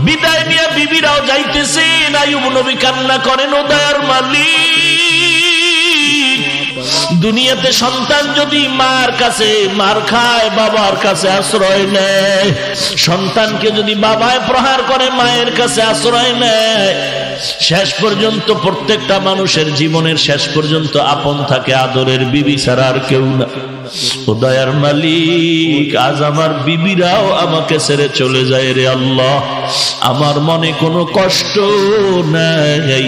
বিদায় নিয়ে বিবিরাও যাইতেছেন, আইয়ুব নবী কান্না করেন, ও দয়ার মালিক, দুনিয়াতে সন্তান যদি মার কাছে মার খায়, বাবার কাছে আশ্রয় নেয়, সন্তানকে যদি বাবায় প্রহার করে মায়ের কাছে আশ্রয় নেয়, শেষ পর্যন্ত প্রত্যেকটা মানুষের জীবনের শেষ পর্যন্ত আপন থাকে আদরের বিবি ছাড়া আর কেউ না। ও দয়ার মালিক, আজ আমার বিবিরাও আমাকে ছেড়ে চলে যায় রে আল্লাহ, আমার মনে কোনো কষ্ট নাই,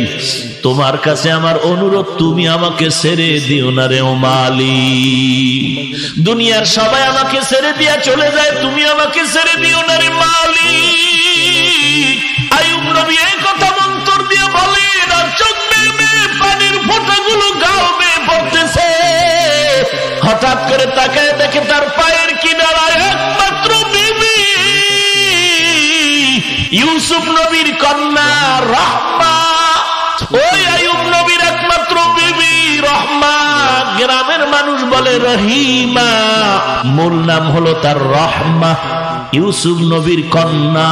তোমার কাছে আমার অনুরোধ, তুমি আমাকে ছেড়ে দিও না রে ও মালিক। দুনিয়ার সবাই আমাকে ছেড়ে দিয়া চলে যায়, তুমি আমাকে ছেড়ে দিও না রে মালিক। আইয়ুব নবী এই কথা মন্তর দিয়ে বলেন, আর চোখ বেয়ে পানির ফোঁটাগুলো গাল বেয়ে পড়তেছে। হঠাৎ করে তাকায় দেখে তার পায়ের কিনারায় একমাত্র বিবি ইউসুফ নবীর কন্যা রহমা। ওই আইয়ুব নবীর একমাত্র বিবি রহমা, গ্রামের মানুষ বলে রহিমা, মূল নাম হলো তার রহমা। ইউসুফ নবীর কন্যা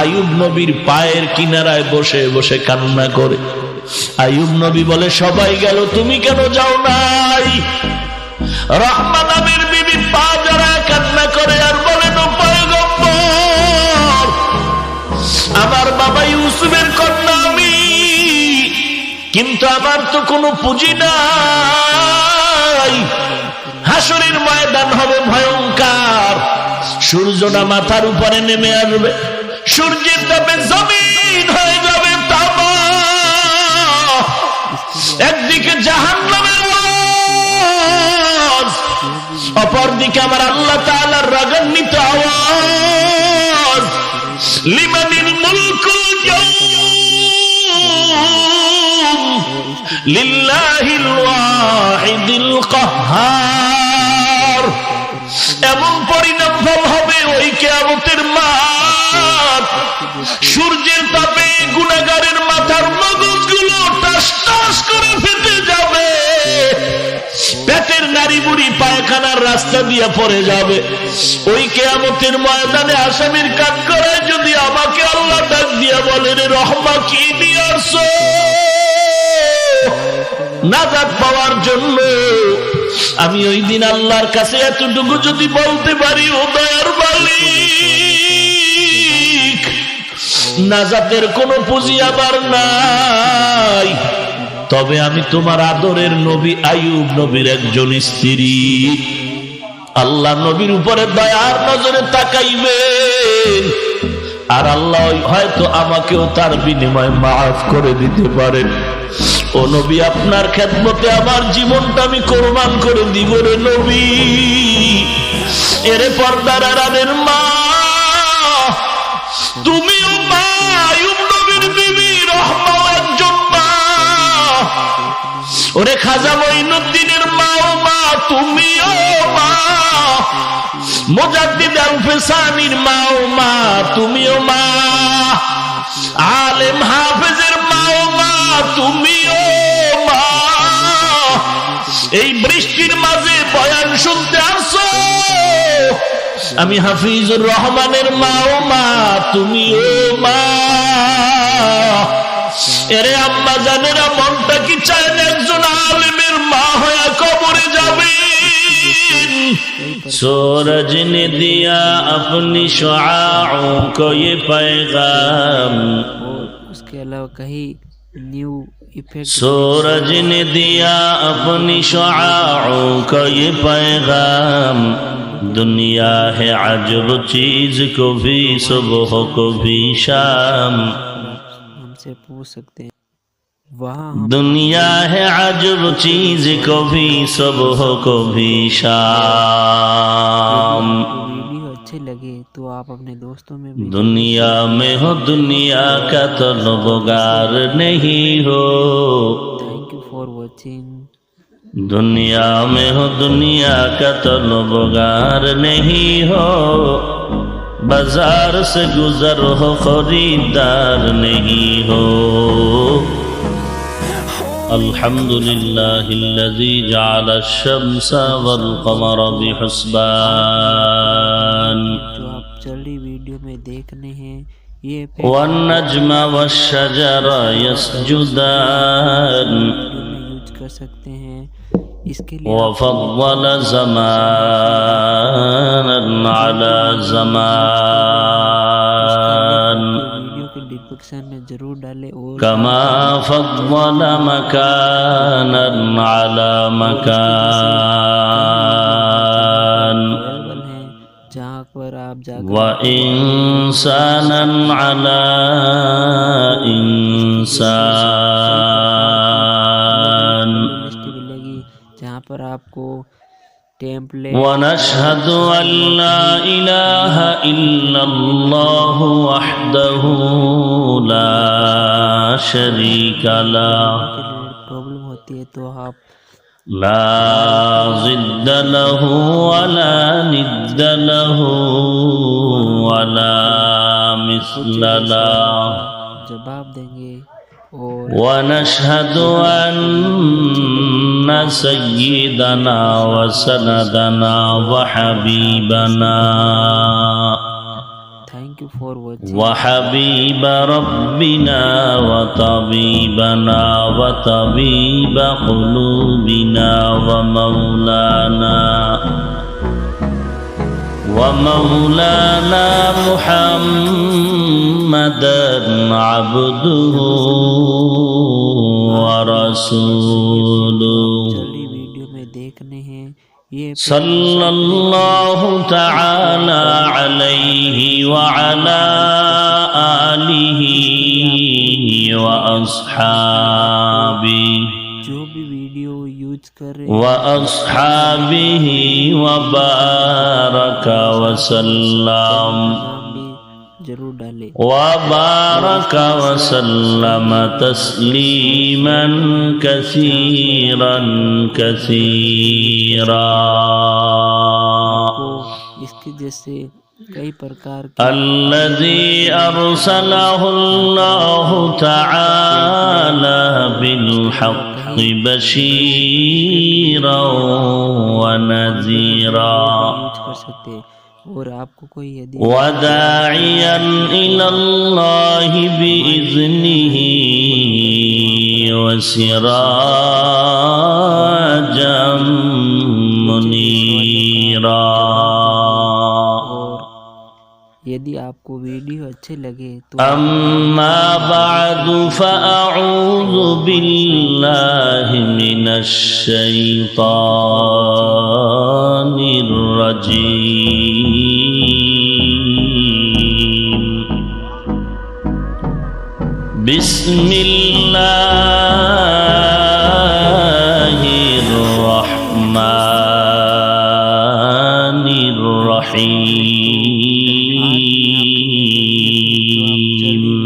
আইয়ুব নবীর পায়ের কিনারায় বসে বসে কান্না করে। আইয়ুব নবী বলে, সবাই গেল, তুমি কেন যাও নাই? রহমা নামের বিবি পা জড়ায় কান্না করে আর বলেন, ও পয়গম্বর, আমার বাবা ইউসুফের কন্যা আমি, কিন্তু আমার তো কোনো পুঁজি নাই। হাসরের ময়দান হবে ভয়ঙ্কর, সূর্যটা মাথার উপরে নেমে আসবে, সূর্যের তাপে জমিন হয়ে যাবে তামা, একদিকে জাহান্নামের আওয়াজ, অপরদিকে আমার আল্লাহ তাআলার রাগান্বিত আওয়াজ, লিমানিল মুলকুল ইয়াউম লিল্লাহিল ওয়াহিদিল কাহ্হার। এমন পরিণাম হবে ওই কিয়ামতের মাঠ, সূর্যের তাপে গুনাহগারের মাথার মগজগুলো টাস টাস করে ফেটে যাবে, পেটের নাড়ি বুড়ি পায়খানার রাস্তা দিয়ে পড়ে যাবে। ওই কিয়ামতের ময়দানে আসামির কাঠ করায় যদি আমাকে আল্লাহ ডাক দিয়া বলে, রে রহমা, কি নিয়ে আসছো? নাজাত পাওয়ার জন্য আমি ওই দিন আল্লাহর কাছে এতটুকু যদি বলতে পারি, ও দয়ার মালিক, নাজাতের কোনো পুঁজি আবার নাই, তবে আমি তোমার আদরের নবী আইয়ুব নবীর একজন স্ত্রী, আল্লাহ নবীর উপরে দয়ার নজরে তাকাইবে, আর আল্লাহ হয়তো আমাকেও তার বিনিময়ে মাফ করে দিতে পারেন। ও নবী, আপনার খেদমতে আমার জীবনটা আমি কোরবান করে দিব রে নবী। এরে পর্দার আড়ালের মা, তুমিও মা, আইয়ুব নবীর বিবি রহমা একজন মা। ওরে খাজা মঈনুদ্দিনের মা, ও মা, তুমিও মা। মুজাদ্দিদ আল-ফিসানির মা, ও মা, তুমিও মা। আলেম হাফেজের মা, ও মা, তুমিও মা। এই বৃষ্টির মাঝে বয়ান শুনতে আসো, আমি হাফিজুর রহমানের মা, ও মা, তুমিও মা। এরে আম্মা জানেরা, মনটা কি চায় না একজন আলেমের মা হয়ে কবরে যাবে? सूरज ने दिया अपनी शुआओं को ये पैगाम, उसके अलावा कहीं न्यू इफेक्ट। सूरज ने दिया अपनी शुआओं को ये पैगाम, दुनिया है अजब चीज, को भी सुबह को भी शाम। हमसे पूछ सकते हैं, वहाँ दुनिया है अजब चीज, को भी सुबह को भी शाम। वीडियो अच्छे लगे तो आप अपने दोस्तों में भी। दुनिया में हो दुनिया का तलबगार नहीं हो, थैंक यू फॉर वॉचिंग। दुनिया में हो दुनिया का तलबगार नहीं हो, बाजार से गुजर हो खरीदार नहीं हो। अल्हम्दुलिल्लाहिल्लज़ी जअल अश-शम्स वल क़मर बिहुस्बान। जो आप चल रही वीडियो में देख रहे हैं, ये इफेक्ट والنجم والشجر يسجدان वीडियो में यूज कर सकते हैं। इसके लिए وفضل زمانا على زمان वीडियो के डिस्क्रिप्शन में जरूर डालें और كما فضل مكانا على مكان अवेलेबल हैं जहाँ पर आप जाकर وإنسانا على إنسان लिस्ट मिलेगी जहाँ पर आपको टेम्पलेट ونشهد أن لا إله إلا الله وحده لا شريك له प्रॉब्लम होती है तो आप لا ضد له ولا ند له ولا مثل له जवाब देंगे। और ونشهد أن سيدنا وسندنا وحبيبنا थैंक यू फॉर वॉचिंग وحبيب ربنا وطبيبنا وطبيب قلوبنا ومولانا محمدا عبده ورسوله चलिए वीडियो में देखने हैं ये صلى الله تعالى عليه وعلى آله وأصحابه जो भी वीडियो यूज कर रहे हैं وأصحابه وبارك وسلم नाम भी जरूर डालें। وبارك وسلم تسليما كثيرا كثيرا तो इसके जैसे कई प्रकार के الذي أرسله الله تعالى بالحق بشيرا ونذيرا यूज कर सकते हैं। और आपको कोई यदि وداعيا إلى الله بإذنه وسراجا منيرا और यदि आपको वीडियो अच्छे लगे तो أما بعد فأعوذ بالله من الشيطان الرجيم بسم الله الرحمن الرحيم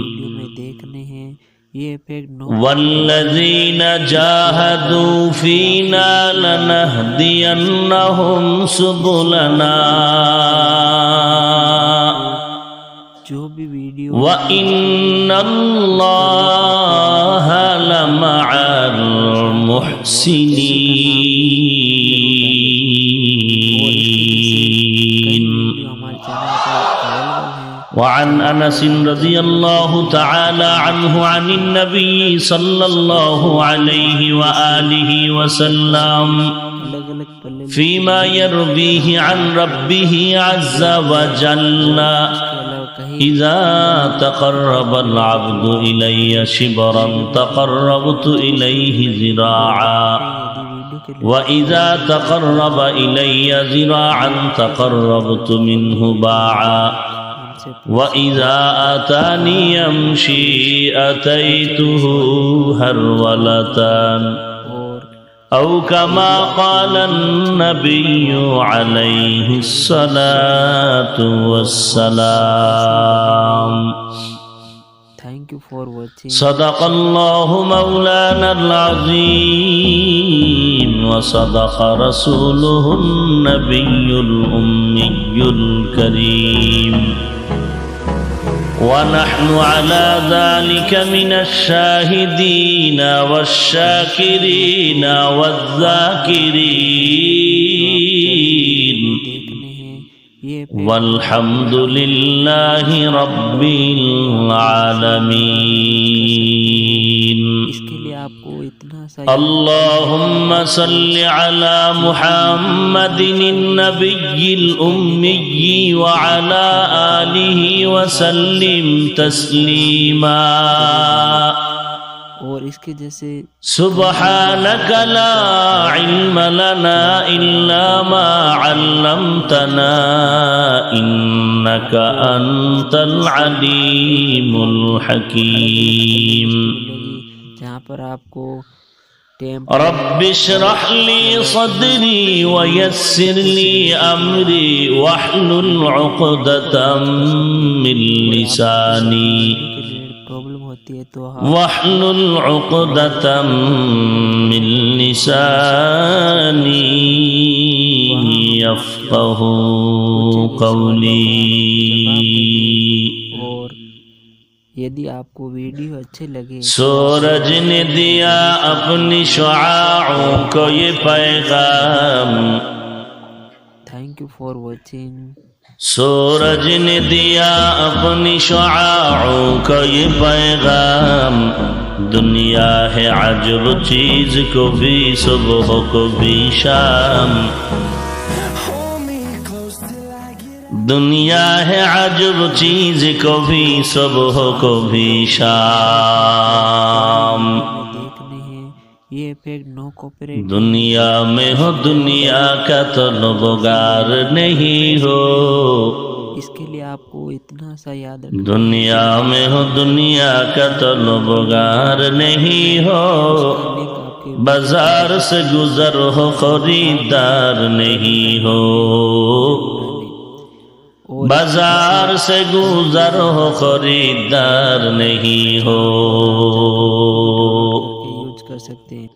वीडियो में देखने हैं ये इफेक्ट नो والذين جاهدوا فينا لنهدينهم سبلنا जो भी वीडियो وإن الله لمع المحسنين हमारे चैनल पर अवेलेबल हैं। وعن أنس رضي الله تعالى عنه عن النبي صلى الله عليه وآله وسلم अलग अलग पल्ले فيما يرويه عن ربه عز وجل के अलावा कहीं إذا تقرب العبد إلي شبرا تقربت إليه ذراعا यदि वीडियो के लिए وإذا تقرب إلي ذراعا تقربت منه باعا हमसे وإذا أتاني يمشي أتيته هرولة और أو كما قال النبي عليه الصلاة والسلام थैंक यू फॉर वॉचिंग صدق الله مولانا العظيم وصدق رسوله النبي الأمي الكريم ونحن على ذلك من الشاهدين والشاكرين والذاكرين देखने हैं ये वल्हम्दुलिल्लाहि रब्बिल आलमीन। इसके लिए आपको इतना सा अल्लाहुम्मा सल्लि अला मुहम्मदिन नबिय्यिल उम्मिय्यि व अला आलिहि व सल्लिम तस्लीमा। और इसके जैसे सुब्हानक ला इल्म लना इल्ला मा अल्लमतना इन्नका अंतल अलीमुल हकीम। जहाँ पर आपको रब्बि इश्रह ली सदरी व यस्सिर ली अमरी वहलुल उक़दतम मिन लिसानी प्रॉब्लम होती है तो वहलुल उक़दतम मिन लिसानी यफ़क़हू कौली। और यदि आपको वीडियो अच्छे लगे सूरज ने दिया अपनी शुआओं को ये पैगाम। Thank you for watching. सूरज ने दिया अपनी शुआओं को ये पैगाम। दुनिया है अजब चीज, को भी सुबह को भी शाम। दुनिया है अजब चीज, को भी सुबह को भी शाम। देखने हैं ये इफेक्ट नो कॉपीराइट। दुनिया में हो दुनिया का तो तलबगार नहीं हो। इसके लिए आपको इतना सा याद रखना, दुनिया में हो दुनिया का तो तलबगार नहीं हो। आपके बाजार से गुजर हो खरीदार नहीं हो। बाजार से गुजर हो खरीदार नहीं हो। यूज कर सकते हैं।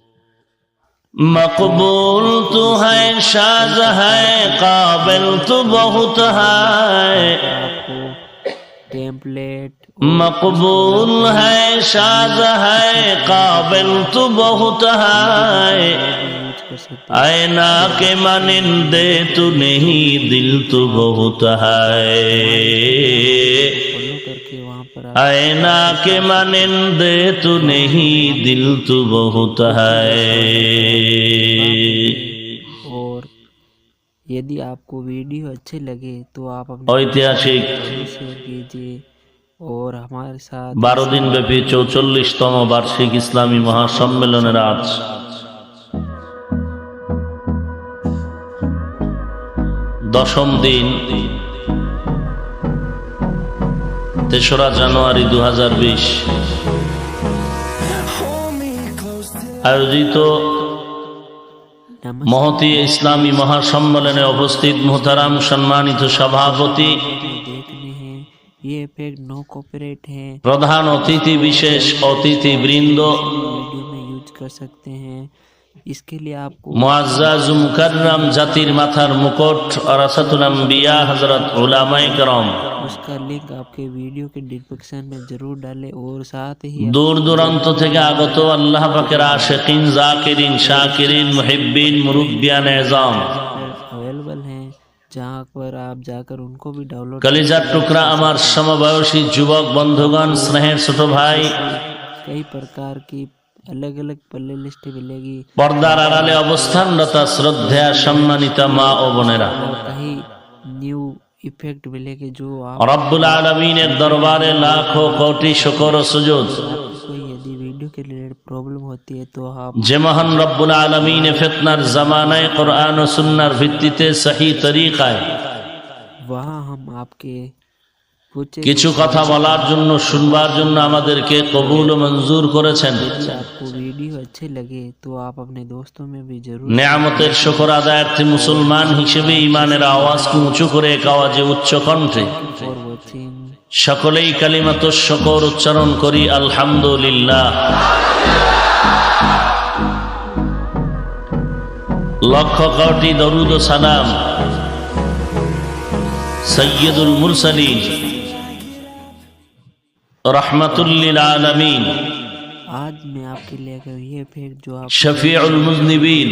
मकबूल तो है शाज है, काबिल तो बहुत है। आपको टेम्पलेट मकबूल है शाज है, काबिल तो बहुत है। यूज कर सकते हैं। आईना के मानिंदे तू नहीं, दिल तो बहुत है। फॉलो करके वहाँ पर आईना के मानिंदे तू नहीं, दिल तो बहुत है। और यदि आपको वीडियो अच्छे लगे तो आप अपने ऐतिहासिक शेयर कीजिए और हमारे साथ 12 दिन ব্যাপী 44তম বার্ষিক ইসলামী মহাসম্মেলনের আজ 10ম দিন 3রা জানুয়ারি 2020 আয়োজিত মহতী ইসলামী মহাসম্মেলনে উপস্থিত মোহতারাম সম্মানিত সভাপতি, देखने हैं ये इफेक्ट नो कॉपीराइट है। প্রধান অতিথি, বিশেষ অতিথি বৃন্দ, वीडियो में यूज कर सकते हैं। इसके लिए आपको মুআজ্জাজ মুকাররম জাতির মাথার মুকুট ওরাসাতুল আম্বিয়া হযরত উলামায়ে কেরাম उसका लिंक आपके वीडियो के डिस्क्रिप्शन में जरूर डालें और साथ ही দূর দূরান্ত থেকে আগত আল্লাহ পাকের আশিকিন, জাকিরিন, শাকিরিন, মুহিব্বিন, মুরব্বিয়ান এজাম, अवेलेबल हैं जहाँ पर आप जाकर उनको भी डाउनलोड কলিজার টুকরা আমার সমবয়সী যুবক বন্ধুগণ, স্নেহের ছোট ভাই, कई प्रकार की अलग अलग प्ले लिस्ट मिलेगी পর্দার আড়ালে অবস্থানরত শ্রদ্ধা সম্মানিতা মা ও বোনেরা, और कहीं न्यू इफेक्ट मिलेगी जो आप রব্বুল আলামিনের দরবারে লাখো কোটি শুকর ও সুজুদ। कोई यदि वीडियो के रिलेटेड प्रॉब्लम होती है तो आप যে মহান রব্বুল আলামিনে ফিতনার জামানায় কোরআন ও সুন্নাহর ভিত্তিতে সহি তরিকায় वहाँ हम आपके पूछे কিছু কথা বলার জন্য, শুনবার জন্য আমাদেরকে কবুল ও মঞ্জুর করেছেন। यदि आपको वीडियो अच्छे लगे तो आप अपने दोस्तों में भी जरूर নেয়ামতের শুকর আদায়ার্থে মুসলমান হিসেবে ইমানের আওয়াজকে উঁচু করে এক আওয়াজে উচ্চ কণ্ঠে फॉर वॉचिंग। সকলেই কালিমাতুশ শুকর উচ্চারণ করি আলহামদুলিল্লাহ। লক্ষ কোটি দরুদ ও সালাম সৈয়দুল মুরসালিন रहमतुल लिल आलमीन आज मैं आपके लिए ये इफेक्ट जो आप शफीउल मुज़निबीन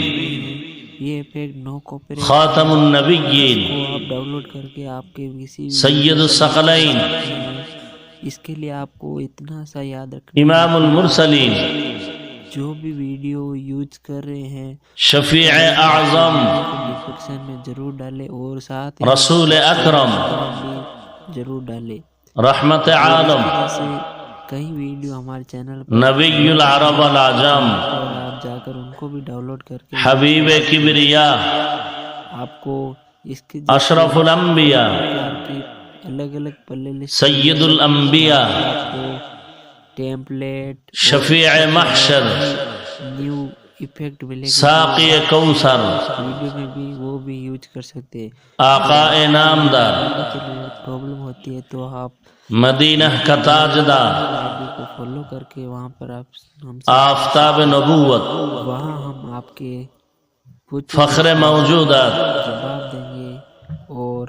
ये इफेक्ट नो कॉपीराइट खातमुन नबिय्यीन को आप डाउनलोड करके आपके किसी सय्यदुस सकलैन इसके लिए आपको इतना सा याद रखना इमामुल मुरसलीन जो भी वीडियो यूज कर रहे हैं शफीअ आज़म डिस्क्रिप्शन में जरूर डालें और साथ ही रसूल अकरम भी जरूर डालें। रहमत आलम ऐसे कई वीडियो हमारे चैनल पर नबियुल अरब अल आजम और आप जाकर उनको भी डाउनलोड करके हबीब किबरिया आपको इसके अशरफुल अंबिया अलग अलग प्ले लिस्ट सय्यदुल अंबिया आपको टेम्पलेट शफीअ महशर न्यू इफेक्ट मिलेगा साक़ी कौसर वीडियो में भी वो भी यूज कर सकते हैं। आक़ाए नामदार प्रॉब्लम होती है तो आप मदीना का ताजदार आईडी को फॉलो करके वहाँ पर आप हमसे आफताब नबूवत वहाँ हम आपके कुछ फख्र मौजूदात जवाब देंगे और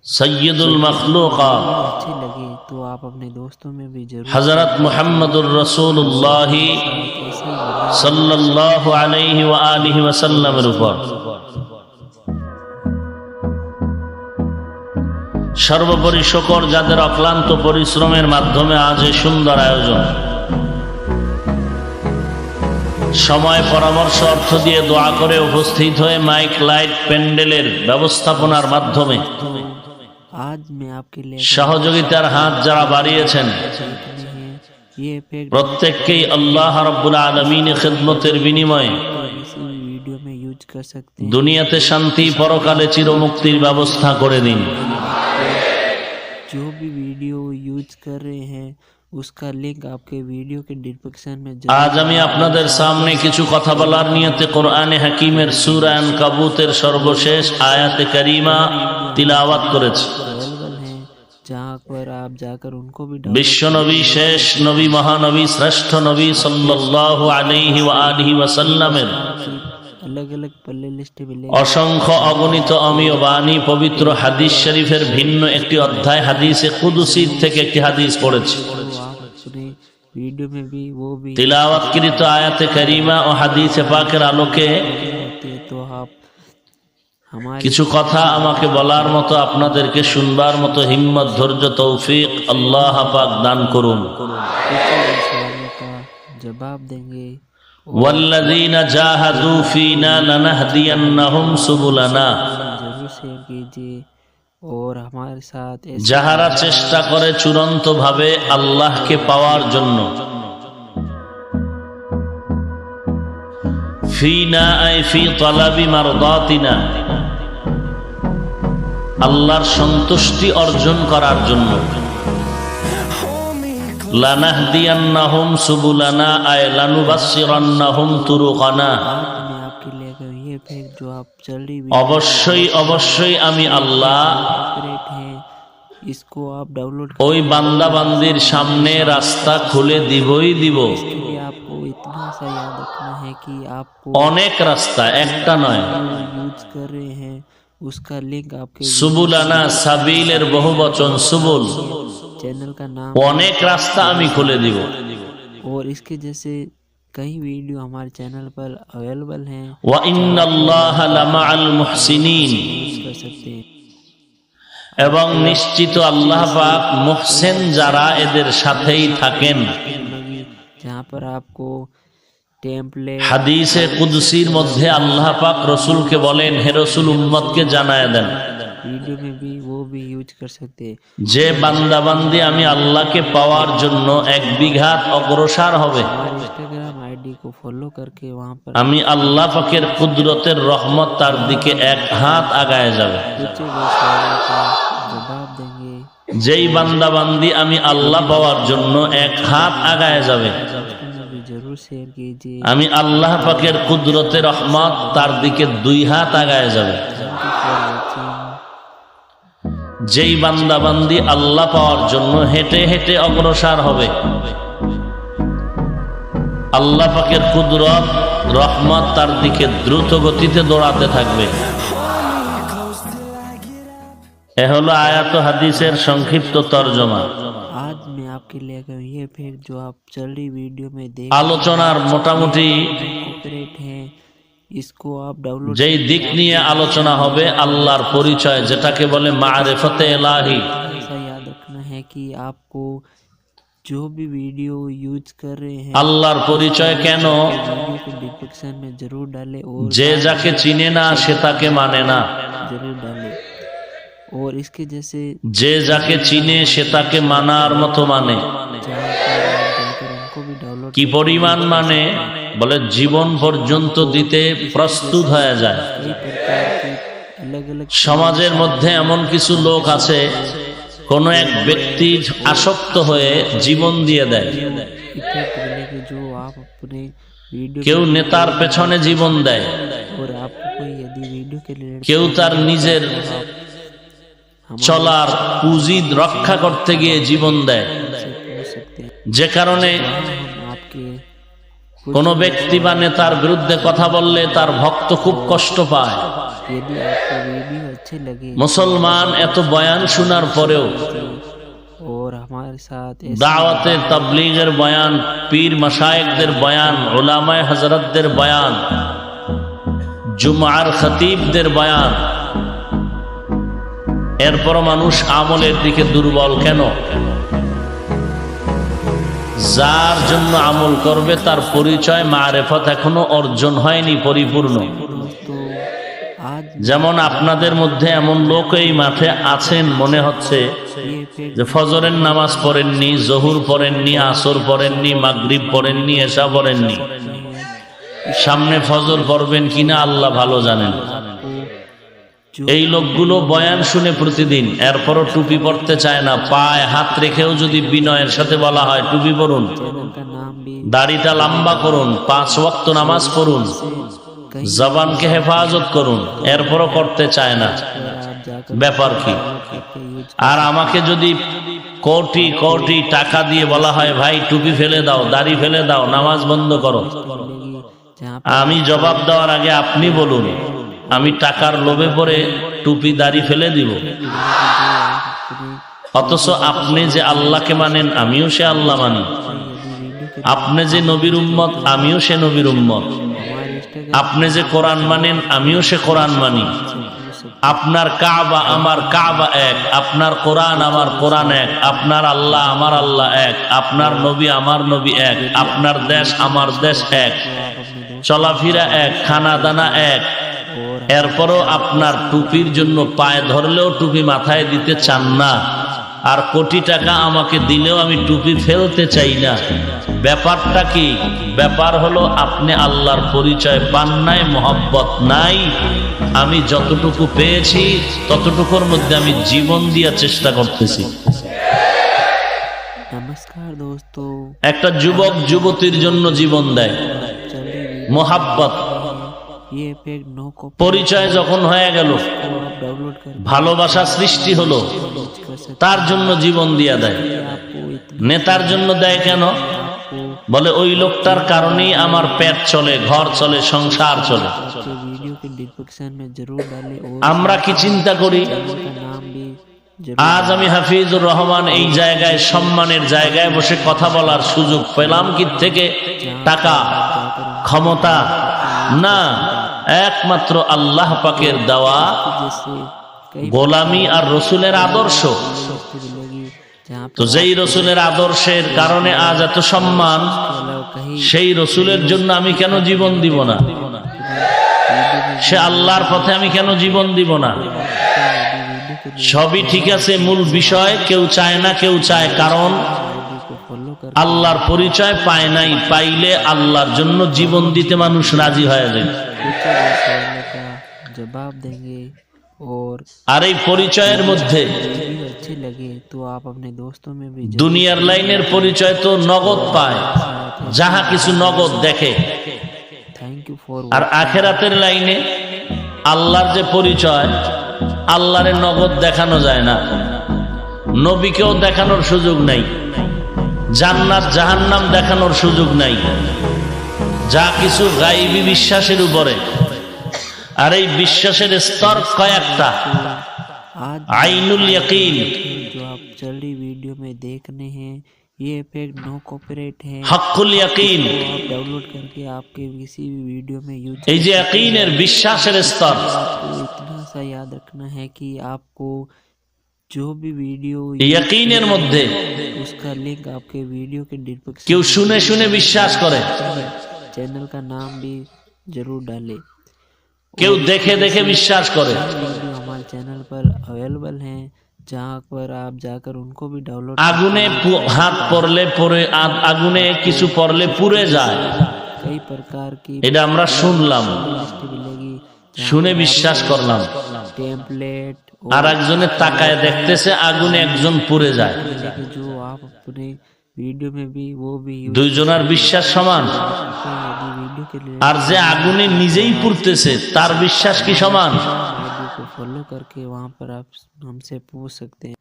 सय्यदुल मखलूक़ात अच्छे लगे तो आप अपने दोस्तों में भी जरूर हजरत मुहम्मदुर रसूलुल्लाह ऐसे ही बनाएं। सल्लल्लाहु अलैहि व आलिहि वसल्लम উপর সর্বোপরি শুকর যাদের অক্লান্ত পরিশ্রমের মাধ্যমে আজ এই সুন্দর আয়োজন সময় পরামর্শ অর্থ দিয়ে দোয়া করে উপস্থিত হয়ে মাইক লাইট প্যান্ডেলের ব্যবস্থাপনার মাধ্যমে आज मैं आपके लिए সহযোগিতার হাত যারা বাড়িয়েছেন देखने हैं ये इफेक्ट প্রত্যেককেই আল্লাহ রাব্বুল আলামিনের খিদমতের বিনিময়ে किसी भी वीडियो में यूज कर सकते हैं। দুনিয়াতে শান্তি পরকালে চিরমুক্তির ব্যবস্থা করে দিন। जो भी वीडियो यूज कर रहे हैं उसका लिंक आपके वीडियो के डिस्क्रिप्शन में আজ আমি আপনাদের সামনে কিছু কথা বলার নিয়তে কোরআনে হাকিমের সূরা আনকাবুতের সর্বশেষ আয়াতে কারিমা তিলাওয়াত করেছি। अवेलेबल है जहाँ पर आप जाकर उनको भी বিশ্ব নবী শেষ নবী মহানবী শ্রেষ্ঠ নবী সাল্লাল্লাহু আলাইহি ওয়া আলিহি ওয়াসাল্লামের अलग अलग प्ले लिस्ट मिलेगी। অসংখ্য অগণিত অমীয় বাণী পবিত্র হাদিস শরীফের ভিন্ন একটি অধ্যায় হাদিসে কুদসি থেকে একটি হাদিস পড়েছি। तो आप अपने वीडियो में भी वो भी তিলাওয়াতকৃত আয়াতে কারিমা ও হাদিসে পাকের আলোকে होते हैं तो आप हमारे কিছু কথা আমাকে বলার মতো আপনাদেরকে শুনবার মতো হিম্মত ধৈর্য তৌফিক আল্লাহ পাক দান করুন। पूछे सवालों का जवाब देंगे ওয়াল্লাযীনা জাহাদু ফীনা লানাহদিয়ান্নাহুম সুবুলানা जरूर शेयर कीजिए और हमारे साथ ऐसे যাহারা চেষ্টা করে চূড়ান্ত ভাবে আল্লাহকে পাওয়ার জন্য ফীনা আই ফি তালাবি মারদাতিনা আল্লাহর সন্তুষ্টি অর্জন করার জন্য লানাহদিয়ান্নাহুম সুবুলানা আই লানুবাসসিরান্নাহুম তুরুকানা मैं आपके लिए अगर ये फेक जो आप चल रही অবশ্যই অবশ্যই আমি আল্লাহ कॉपीराइट है इसको आप डाउनलोड ওই বান্দা বান্দির সামনে রাস্তা খুলে দিবই দিব। के लिए आपको इतना सा याद रखना है कि आपको অনেক রাস্তা একটা নয় यूज कर रहे हैं उसका लिंक आपके সুবুলানা সাবিলের বহুবচন সুবুল चैनल का नाम অনেক রাস্তা আমি খুলে দিব। और इसके जैसे कई वीडियो हमारे चैनल पर अवेलेबल हैं ওয়া ইন্নাল্লাহা লামাআল মুহসিনিন यूज कर सकते हैं। এবং নিশ্চিত আল্লাহ পাক মুহসিন যারা এদের সাথেই থাকেন। जहाँ पर आपको টেমপ্লেট হাদিসে কুদসির মধ্যে আল্লাহ পাক রসুলকে বলেন, হে রসুল উম্মতকে জানায় দেন वीडियो में भी वो भी यूज कर सकते हैं। যে বান্দাবান্দি আমি আল্লাহকে পাওয়ার জন্য এক বিঘাত অগ্রসর হবে हमारे इंस्टाग्राम आईडी को फॉलो करके वहाँ पर আমি আল্লাহ পাকের কুদরতের রহমত তার দিকে এক হাত আগায় যাবে। पूछे गए सवालों का जवाब देंगे। যেই বান্দাবান্দি আমি আল্লাহ পাওয়ার জন্য এক হাত আগায় যাবে उसको भी जरूर शेयर कीजिए। আমি আল্লাহ পাকের কুদরতের রহমত তার দিকে দুই হাত আগায় যাবে। Thank you for watching। যেই বান্দাবান্দি আল্লাহ পাওয়ার জন্য হেঁটে হেঁটে অগ্রসর হবে আল্লাহ পাকের কুদরত রহমত তার দিকে দ্রুত গতিতে দৌড়াতে থাকবে। এ হলো আয়াত ও হাদিসের সংক্ষিপ্ত তরজমা। आज मैं आपके लिए अगर ये फेक जो आप चल रही वीडियो में देख আলোচনার মোটামুটি कॉपीराइट है इसको आप डाउनलोड যেই দিক নিয়ে আলোচনা হবে আল্লাহর পরিচয়, যেটাকে বলে মারিফতে ইলাহি। ऐसा याद रखना है कि आपको जो भी वीडियो यूज कर रहे हैं আল্লাহর পরিচয় কেন? वीडियो को डिस्क्रिप्शन में जरूर डालें और যে যাকে চিনে না সে তাকে মানে না, जरूर डालें। और इसके जैसे যে যাকে চিনে সে তাকে মানার মতো মানে। जाकर उनको भी डाउनलोड কি পরিমাণ মানে? বলে জীবন পর্যন্ত দিতে প্রস্তুত হয়ে যায়। कई प्रकार की अलग अलग সমাজের মধ্যে এমন কিছু লোক আছে, কোন এক ব্যক্তি আসক্ত হয়ে জীবন দিয়ে দেয়। इफेक्ट मिलेगी जो आप अपने वीडियो কেউ নেতার পেছনে জীবন দেয়, और आपको कोई यदि वीडियो के लिए কেউ তার নিজের চলার পুঁজি রক্ষা করতে গিয়ে জীবন দেয়। से पूछ सकते हैं যে কারণে हम आपके কোন ব্যক্তি বা নেতার বিরুদ্ধে কথা বললে তার ভক্ত খুব কষ্ট পায়। यदि आपको वीडियो अच्छे लगे মুসলমান এত বয়ান শোনার পরেও, और हमारे साथ ऐसे দাওয়াতে তাবলীগের বয়ান, পীর মাশায়েখদের বয়ান, উলামায়ে হযরতদের বয়ান, জুমআর খতিবদের বয়ান, এরপর মানুষ আমলের দিকে দুর্বল কেন? যার জন্য আমল করবে তার পরিচয় মারিফত এখনো অর্জন হয়নি পরিপূর্ণ। दोस्तों आज যেমন আপনাদের মধ্যে এমন লোক এই মাঠে আছেন, মনে হচ্ছে ये पेट যে ফজরের নামাজ পড়েননি, জোহর পড়েননি, আসর পড়েননি, মাগরিব পড়েননি, এশা পড়েননি। সামনে ফজর পড়বেন কিনা আল্লাহ ভালো জানেন। आपको जो এই লোকগুলো বয়ান শুনে প্রতিদিন, এরপরও টুপি পড়তে চায় না। পায়ে হাত রেখেও যদি বিনয়ের সাথে বলা হয় টুপি পড়ুন, चैनल का नाम भी দাড়িটা লম্বা করুন, 5 ওয়াক্ত নামাজ পড়ুন, कहीं জবানকে হেফাজত করুন, এরপরও করতে চায় না। पर आप जाकर ব্যাপার কি? करके यूज আর আমাকে যদি কোটি কোটি টাকা দিয়ে বলা হয় ভাই টুপি ফেলে দাও, দাড়ি ফেলে দাও, নামাজ বন্ধ করো, मिलेगी जहाँ আমি জবাব দেওয়ার আগে আপনি বলুন, আমি টাকার লোভে পড়ে টুপি দাড়ি ফেলে দিব? অথচ আপনি যে আল্লাহকে মানেন আমিও সে আল্লাহ মানি, আপনি যে নবীর উম্মত আমিও সে নবীর উম্মত, আপনি যে কোরআন মানেন আমিও সে কোরআন মানি, আপনার কাবা আমার কাবা এক, আপনার কোরআন আমার কোরআন এক, আপনার আল্লাহ আমার আল্লাহ এক, আপনার নবী আমার নবী এক, আপনার দেশ আমার দেশ এক, চলাফেরা এক, খানা দানা এক। এরপরও আপনার টুপির জন্য পায়ে ধরলেও টুপি মাথায় দিতে চান না, আর কোটি টাকা আমাকে দিলেও আমি টুপি ফেলতে চাই না। ব্যাপারটা কি? ব্যাপার হলো আপনি আল্লাহর পরিচয় পান নাই, মহব্বত নাই। আমি যতটুকু পেয়েছি ততটুকুর মধ্যে আমি জীবন দেওয়ার চেষ্টা করতেছি। नमस्कार दोस्तों, একটা যুবক যুবতীর জন্য জীবন দেয়, चलिए মোহাব্বত ये इफेक्ट नो को পরিচয় যখন হয়ে গেল, आप डाउनलोड कर ভালোবাসা সৃষ্টি হলো, सकते তার জন্য জীবন দিয়া দেয়। हैं। आपको इतनी নেতার জন্য দেয় কেন? आपको বলে ওই লোকটার কারণেই আমার পেট চলে, ঘর চলে, সংসার চলে। आपके वीडियो के डिस्क्रिप्शन में जरूर डालें और আমরা কি চিন্তা করি? चैनल का नाम भी जरूर আজ আমি হাফিজুর রহমান এই জায়গায় সম্মানের জায়গায় বসে কথা বলার সুযোগ পেলাম কি থেকে? টাকা, ক্ষমতা না, একমাত্র আল্লাহ পাকের দেওয়া जैसे कई গোলামি আর রসুলের আদর্শ। दोस्ती मिलेगी जहाँ তো যেই রসুলের আদর্শের কারণে আজ এত সম্মান, पर कहीं সেই রসুলের জন্য আমি কেন জীবন দিব না? সে আল্লাহর পথে আমি কেন জীবন দিব না? সবই ঠিক আছে, মূল বিষয় কেউ চায় না, কেউ চায় কারণ को फॉलो कर আল্লাহর পরিচয় পায় নাই। পাইলে আল্লাহর জন্য জীবন দিতে মানুষ রাজি হয়ে যায়। पूछे गए सवालों का जवाब देंगे और আর এই পরিচয়ের মধ্যে वीडियो अच्छे लगे तो आप अपने दोस्तों में भी দুনিয়ার লাইনের পরিচয় তো নগদ পায়, যাহা কিছু নগদ দেখে। थैंक यू फॉर আর আখেরাতের লাইনে আল্লাহর যে পরিচয়, আল্লাহরে নগদ দেখানো যায় না, নবীকেও দেখানোর সুযোগ নাই, জান্নাত জাহান্নাম দেখানোর সুযোগ নাই, যা কিছু গায়বী বিশ্বাসের উপরে। আর এই বিশ্বাসের স্তর কয়েকটা। आज আইনুল ইয়াকিন, जो आप जल्दी वीडियो में देखने हैं ये इफेक्ट नो कॉपीराइट है। हक्कुल यकीन, आप डाउनलोड करके आपके किसी भी वीडियो में यूज এই যে ইয়াকিনের বিশ্বাসের স্তর, आपको इतना सा याद रखना है कि आपको जो भी वीडियो এই ইয়াকিনের মধ্যে उसका लिंक आपके वीडियो के डिस्क्रिप्शन কেউ শুনে শুনে বিশ্বাস করে, चैनल का नाम भी जरूर डालें। কেউ দেখে দেখে বিশ্বাস করে। वीडियो हमारे चैनल पर अवेलेबल हैं, जहाँ पर आप जाकर उनको भी डाउनलोड আগুনে হাত পড়লে পরে আগুনে কিছু পড়লে পুড়ে যায়, कई प्रकार की এটা আমরা শুনলাম, लिस्ट मिलेगी। শুনে বিশ্বাস করলাম। टेम्पलेट আর একজনের তাকায় দেখতেছে আগুনে একজন পুড়ে যায়, मिलेगी जो आप अपने वीडियो में भी वो भी यूज দুইজনের বিশ্বাস সমান? करते हैं। यदि वीडियो के लिए আর যে আগুনে নিজেই পুড়তেছে তার বিশ্বাস কি সমান? वीडियो को फॉलो करके वहाँ पर आप हमसे पूछ सकते हैं,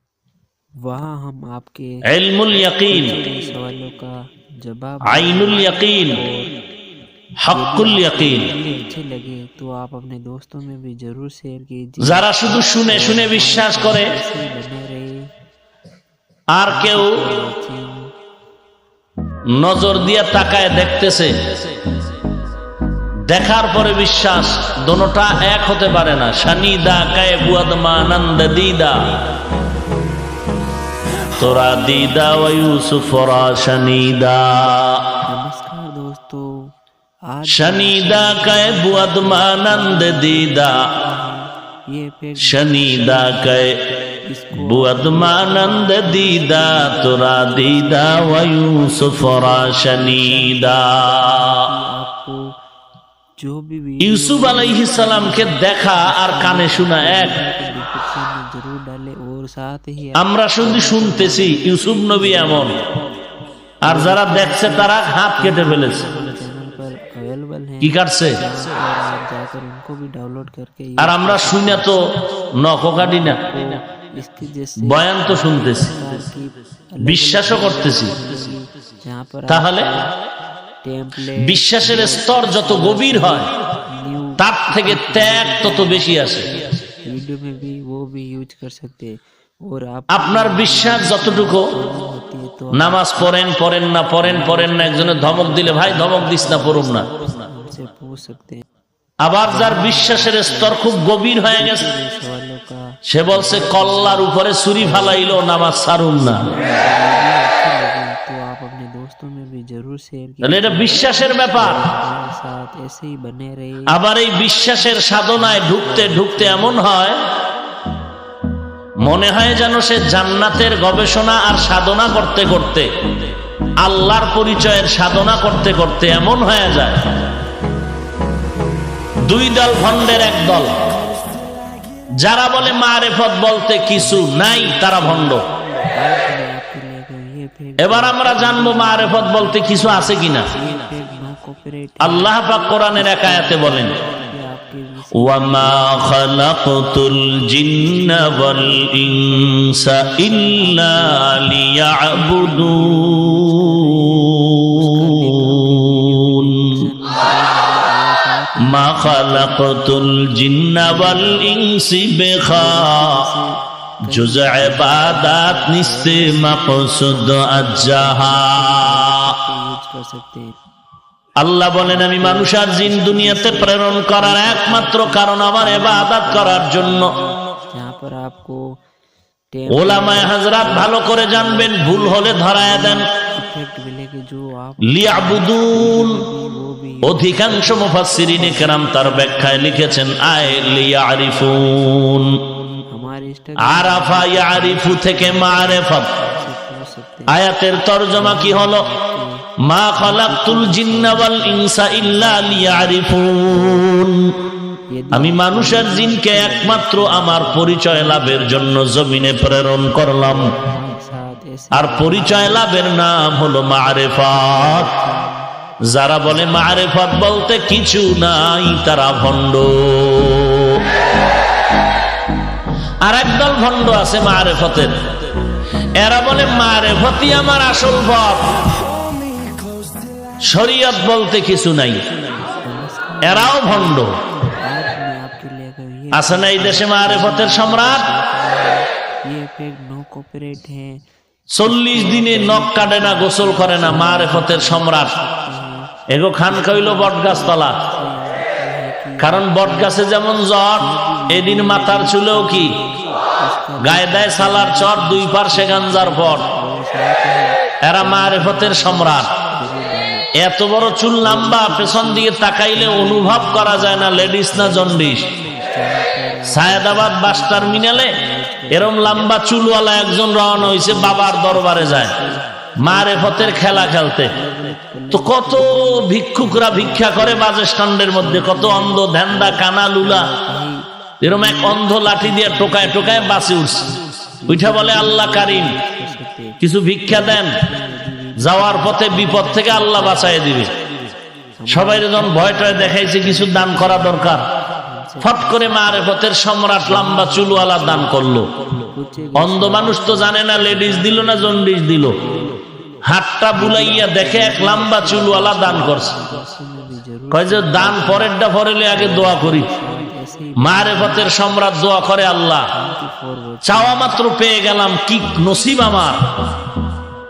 वहाँ हम आपके ইলমুল ইয়াকিন, सवालों का जवाब আইনুল ইয়াকিন, হক্কুল ইয়াকিন। अच्छे लगे तो आप अपने दोस्तों में भी जरूर शेयर कीजिए। যারা শুধু শুনে শুনে বিশ্বাস করে ऐसे ही बने रहे। আর কেউ নজর দিয়া তাকায় দেখতেছে, দেখার পরে বিশ্বাস, দোনোটা এক হতে পারে না। শানিদা কায়ে বুয়াদমানন্দ দিদা তোরা দিদা ওয়া ইউসুফ রা শানিদা, नमस्कार दोस्तों, आज শানিদা কায়ে বুয়াদমানন্দ দিদা, ये इफेक्ट শানিদা কায়ে इसको বুয়াদমানন্দ দিদা তোরা দিদা ওয়া ইউসুফ রা শানিদা। आपको जो भी वीडियो ইউসুফ আলাইহিস সালামকে দেখা আর কানে শোনা এক। डिस्क्रिप्शन में जरूर डालें और साथ ही আমরা শুধু শুনতেছি ইউসুफ নবী এমন, আর যারা দেখছে তারা হাত কেটে ফেলেছে। चैनल पर अवेलेबल हैं, কি কাটছে? और आप जाकर उनको भी डाउनलोड करके আর আমরা শুনে তো নখ কাটি না, इसके जैसे বয়ান তো শুনতেছি, की বিশ্বাসও করতেছি। जहाँ पर তাহলে टेम्पलेट বিশ্বাসের স্তর যত গভীর হয় न्यू তার থেকে ত্যাগ তত বেশি আসে। वीडियो में भी वो भी यूज कर सकते हैं। और आप আপনার বিশ্বাস যতটুকু, होती है तो নামাজ পড়েন পড়েন না, পড়েন পড়েন না, একজনে ধমক দিলে ভাই ধমক দিস না, পড়ুন না। हमसे पूछ सकते हैं। আবার যার বিশ্বাসের স্তর খুব গভীর হয়ে গেছে, ये सवालों का সে বলছে কল্লার উপরে ছুরি ফালাইলো নামাজ ছাড়ুন না। अच्छी लगी तो आप अपने दोस्तों में भी जरूर शेयर তাহলে এটা বিশ্বাসের ব্যাপার। हमारे साथ ऐसे ही बने रहे। আবার এই বিশ্বাসের সাধনায় ঢুকতে ঢুকতে এমন হয় মনে হয় যেন সে জান্নাতের গবেষণা আর সাধনা করতে করতে, আল্লাহর পরিচয়ের সাধনা করতে করতে এমন হয়ে যায়। দুই দল ভণ্ডের এক দল, যারা বলে মারেফত বলতে কিছু নাই তারা ভণ্ড। आज मैं आपके लिए ये इफेक्ट এবার আমরা জানবো মারেফত বলতে কিছু আছে কিনা। नो कॉपीराइट আল্লাহ পাক কোরআনের এক আয়াতে বলেন, आपके وَمَا خَلَقْتُ الْجِنَّ وَالْإِنسَ إِلَّا لِيَعْبُدُونَ مَا خَلَقْتُ الْجِنَّ وَالْإِنسِ جز عبادات নিস্তে মাকসুদ আজ্জাহা। यूज कर सकते हैं। আল্লাহ বলেন আমি মানুষ আর জিন দুনিয়াতে প্রেরণ করার একমাত্র কারণ আমার ইবাদত করার জন্য। जहाँ पर आपको ওলামায়ে হযরত ভালো করে জানবেন, ভুল হলে ধরায়া দেন। इफेक्ट मिलेगी जो आप লিয়াবুদুন, वो भी অধিকাংশ মুফাসসিরিনে কেরাম তার ব্যাখ্যায় লিখেছেন আয় লিয়ারিফুন। हमारे इंस्टाग्राम আরাফা ইয়ারিফু থেকে মারিফত। से पूछ सकते हैं। আয়াতের তরজমা কি হলো? মা খালাকতুল জিন্না ওয়াল ইনসা ইল্লা লিয়ারিফুন, यदि আমি মানুষ আর জিনকে একমাত্র আমার পরিচয় লাভের জন্য জমিনে প্রেরণ করলাম। हमारे साथ ऐसे আর পরিচয় লাভের নাম হলো মারিফত। যারা বলে মারিফত বলতে কিছু নাই তারা ভণ্ড। আর একদল ভণ্ড আছে মারিফতের, এরা বলে মারিফতই আমার আসল পথ, শরীয়ত বলতে কিছু নাই। এরাও ভণ্ড। आज मैं आपके लिए ये আছে না এই দেশে মারিফতের সম্রাট? इफेक्ट नो कॉपीराइट है। 40 দিনে নখ কাটে না, গোসল করে না, মারেফতের সম্রাট। এগো খান কইল বট গাছতলা, কারণ বট গাছে যেমন জ্বর, এদিন মাথার চুলেও কি গায়ে দেয় সালার চর, 2 পার্শ্বে গাঞ্জার পর। এরা মারেফতের সম্রাট। এত বড় চুল লম্বা, পেছন দিয়ে তাকাইলে অনুভব করা যায় না লেডিস না জন্ডিস। সায়েদাবাদ বাস টার্মিনালে এরম লম্বা চুলওয়ালা একজন রওনা হয়েছে, বাবার দরবারে যায় মারেফতের খেলা খেলতে। তো কত ভিক্ষুকরা ভিক্ষা করে বাস স্ট্যান্ডের মধ্যে, কত অন্ধ ধ্যান্দা কানা লুলা, এরম এক অন্ধ লাঠি দিয়ে টোকায় টোকায় বাসে উঠছে। উঠা বলে আল্লাহ কারিম, কিছু ভিক্ষা দেন, যাওয়ার পথে বিপদ থেকে আল্লাহ বাঁচাই দিবে। সবাই যখন ভয় টয় দেখাইছে কিছু দান করা দরকার, ফট করে মারেফতের সম্রাট লম্বা চুলওয়ালা দান করলো। অন্ধ মানুষ তো জানে না লেডিস দিল না জন্ডিস দিল, হাতটা বুলাইয়া দেখে এক লম্বা চুলওয়ালা দান করছে। কয় যে দান পরেরটা পরেলে আগে দোয়া করি। মারেফতের সম্রাট দোয়া করে, আল্লাহ চাওয়া মাত্র পেয়ে গেলাম, কি নসিব আমার,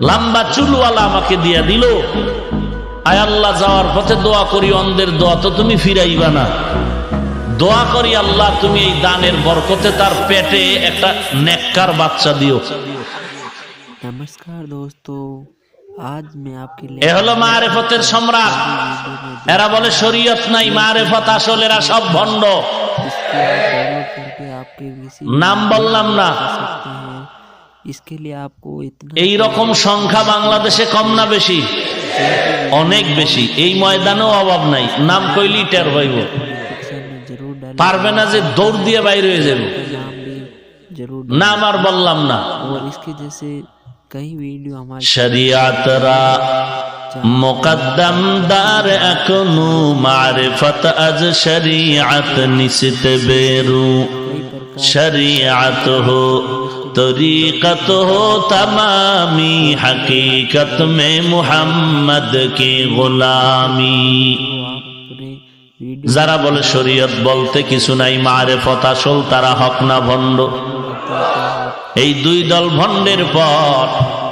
লম্বা চুলওয়ালা আমাকে দিয়া দিল। আয় আল্লাহ, যাওয়ার পথে দোয়া করি, অন্ধের দোয়া তো তুমি ফিরাইবা না। দোয়া করি আল্লাহ, তুমি এই দানের বরকতে তার পেটে একটা নেককার বাচ্চা দিও। नमस्कार दोस्तों, आज मैं आपके लिए এ হলো মারেফতের সম্রাট। এরা বলে শরীয়ত নাই, মারেফত আসল, এরা সব ভণ্ড। इसको डाउनलोड करके आपके किसी নাম বললাম না। सकते हैं। इसके लिए आपको इतना এই রকম সংখ্যা বাংলাদেশে কম না বেশি? অনেক বেশি। এই ময়দানেও অভাব নাই, নাম কইলি টের হইব। डिस्क्रिप्शन में जरूर डालें, পারবে না যে দৌড় দিয়ে বাইরে হয়ে যাবে। नाम भी जरूर নাম আর বললাম না। और इसके जैसे कई वीडियो हमारे শরিয়াতরা মুকদ্দম দার একনু মারিফত আজ শরিয়াত নিসত বেরু শরিয়াত হো তরিকত হো তমামি হकीकत में मुहम्मद की गुलामी। पूरे वीडियो যারা বলে শরীয়ত বলতে কিছু নাই, মারেফত আসল, তারা হক না ভণ্ড। এই 2 দল ভণ্ডের পর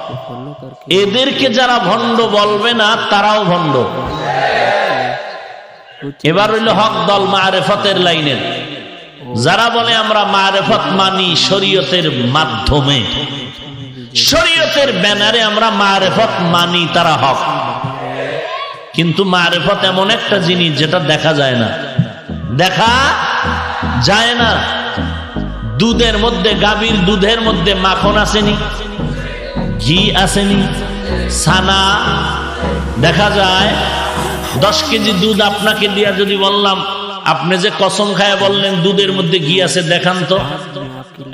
को फॉलो करके এদেরকে যারা ভণ্ড বলবে না তারাও ভণ্ড। এবার হইল হক দল মারেফতের লাইনের। যারা বলে আমরা মারেফত মানি শরীয়তের মাধ্যমে, শরীয়তের ব্যানারে আমরা মারেফত মানি, তারা হক। কিন্তু মারেফত এমন একটা জিনিস যেটা দেখা যায় না, দেখা যায় না। দুধের মধ্যে, গাভীর দুধের মধ্যে মাখন আসেনি, ঘি আসেনি, ছানা দেখা যায়। 10 কেজি দুধ আপনাকে দিয়া যদি বললাম, আপনি যে কসম খায় বললেন দুধের মধ্যে ঘি আছে, দেখান তো।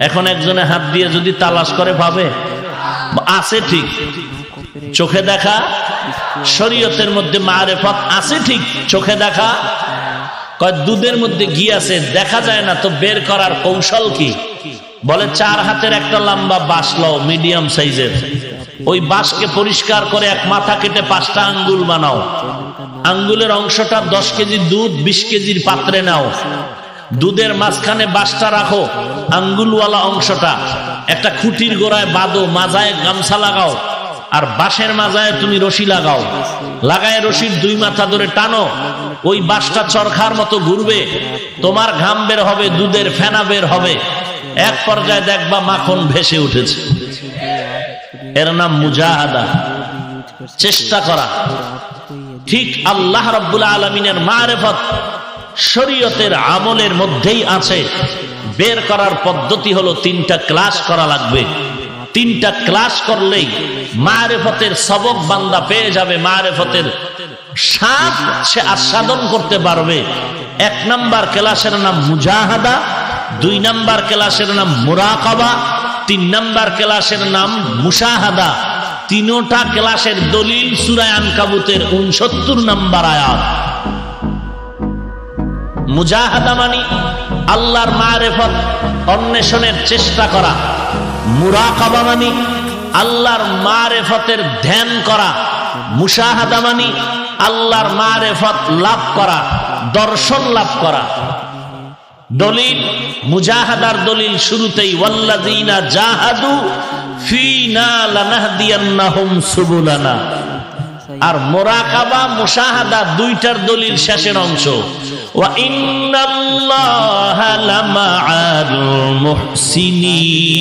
এখন একজনে হাত দিয়ে যদি তালাশ করে পাবে? আছে ঠিক, চোখে দেখা। শরীয়তের মধ্যে মারেফত আছে ঠিক, চোখে দেখা। কয় দুধের মধ্যে ঘি আছে, দেখা যায় না, তো বের করার কৌশল কি? বলে 4 হাতের একটা লম্বা বাঁশ লও, মিডিয়াম সাইজের। ওই বাঁশকে পরিষ্কার করে এক মাথা কেটে 5টা আঙ্গুল বানাও। আঙ্গুলের অংশটা 10 কেজি দুধ 20 কেজির পাত্রে নাও। দুধের মাঝখানে বাঁশটা রাখো, আঙ্গুলওয়ালা অংশটা একটা খুঁটির গোড়ায় বাঁধো, মাজায় গামছা লাগাও, আর বাঁশের মাজায় তুমি রশি লাগাও। লাগায় রশির 2 মাথা ধরে টানো, ওই বাঁশটা চরখার মতো ঘুরবে, তোমার ঘাম বের হবে, দুধের ফেনা বের হবে। এক পর্যায়ে দেখবা মাখন ভেসে উঠেছে। এর নাম মুজাহাদা, চেষ্টা করা। ঠিক আল্লাহ রাব্বুল আলামিনের মারেফত শরীয়তের আমলের মধ্যেই আছে। বের করার পদ্ধতি হলো 3টা ক্লাস করা লাগবে। 3টা ক্লাস করলেই মারেফতের সবক বান্দা পেয়ে যাবে, মারেফতের স্বাদ সে আস্বাদন করতে পারবে। 1 নাম্বার ক্লাসের নাম মুজাহাদা, 2 নাম্বার ক্লাসের নাম মুরাকাবা, 3 নাম্বার ক্লাসের নাম মুশাহাদা। 3টা ক্লাসের দলিল সূরা আনকাবুতের 69 নাম্বার আয়াত। মুজাহাদা মানে আল্লাহর মারেফত অন্বেষণের চেষ্টা করা। মুরাকাবা মানে আল্লাহর মারেফতের ধ্যান করা। মুশাহাদা মানে আল্লাহর মারেফত লাভ করা, দর্শন লাভ করা। দলিল মুজাহাদার দলিল শুরুতেই ওয়াল্লাযীনা জাহাদু ফিনা লানাহদিয়ান্নাহুম সুবুলানা। আর মুরাকাবা মুশাহাদা দুইটার দলিল শেষের অংশ, ওয়া ইন্নাল্লাহা লামাআল মুহসিনিন।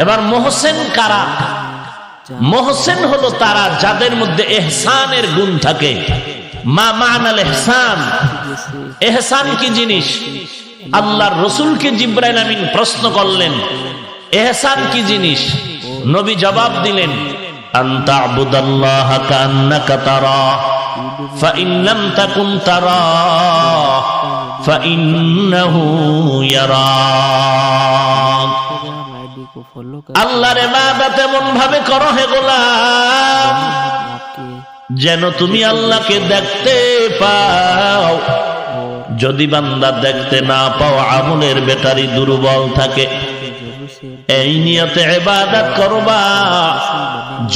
এবার মুহসিন কারা? মুহসিন হলো তারা যাদের মধ্যে ইহসানের গুণ থাকে। মা মানাল ইহসান, ইহসান কি জিনিস? আল্লাহর রাসূলকে জিবরাইল আমিন প্রশ্ন করলেন, ইহসান কি জিনিস? নবী জবাব দিলেন, আনতা আবুদাল্লাহা কান্নাকা তারা ফাইন লাম তাকুন তারা ফাইন্নাহু ইয়ারাক। আল্লাহর ইবাদত এমন ভাবে করো হে গোলাম যেন তুমি আল্লাহকে দেখতে পাও। যদি বান্দা দেখতে না পাও, আমলের ব্যাটারি দুর্বল থাকে। এই নিয়তে ইবাদত করবা,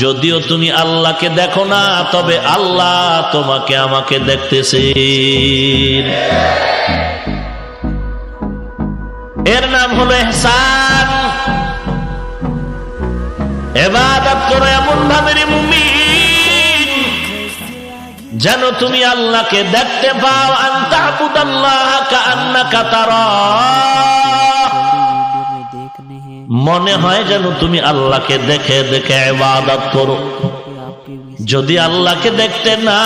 যদিও তুমি আল্লাহকে দেখো না, তবে আল্লাহ তোমাকে আমাকে দেখতেছেন। এর নাম হলো ইহসান। ইবাদত করো এমন ভাবে রে মুমিন যেন তুমি আল্লাহকে দেখতে পাও। আনতা আবুদাল্লাহা কাআন্নাকা তারা, মনে হয় যেন তুমি আল্লাহকে দেখে দেখে ইবাদত করো। যদি আল্লাহকে দেখতে না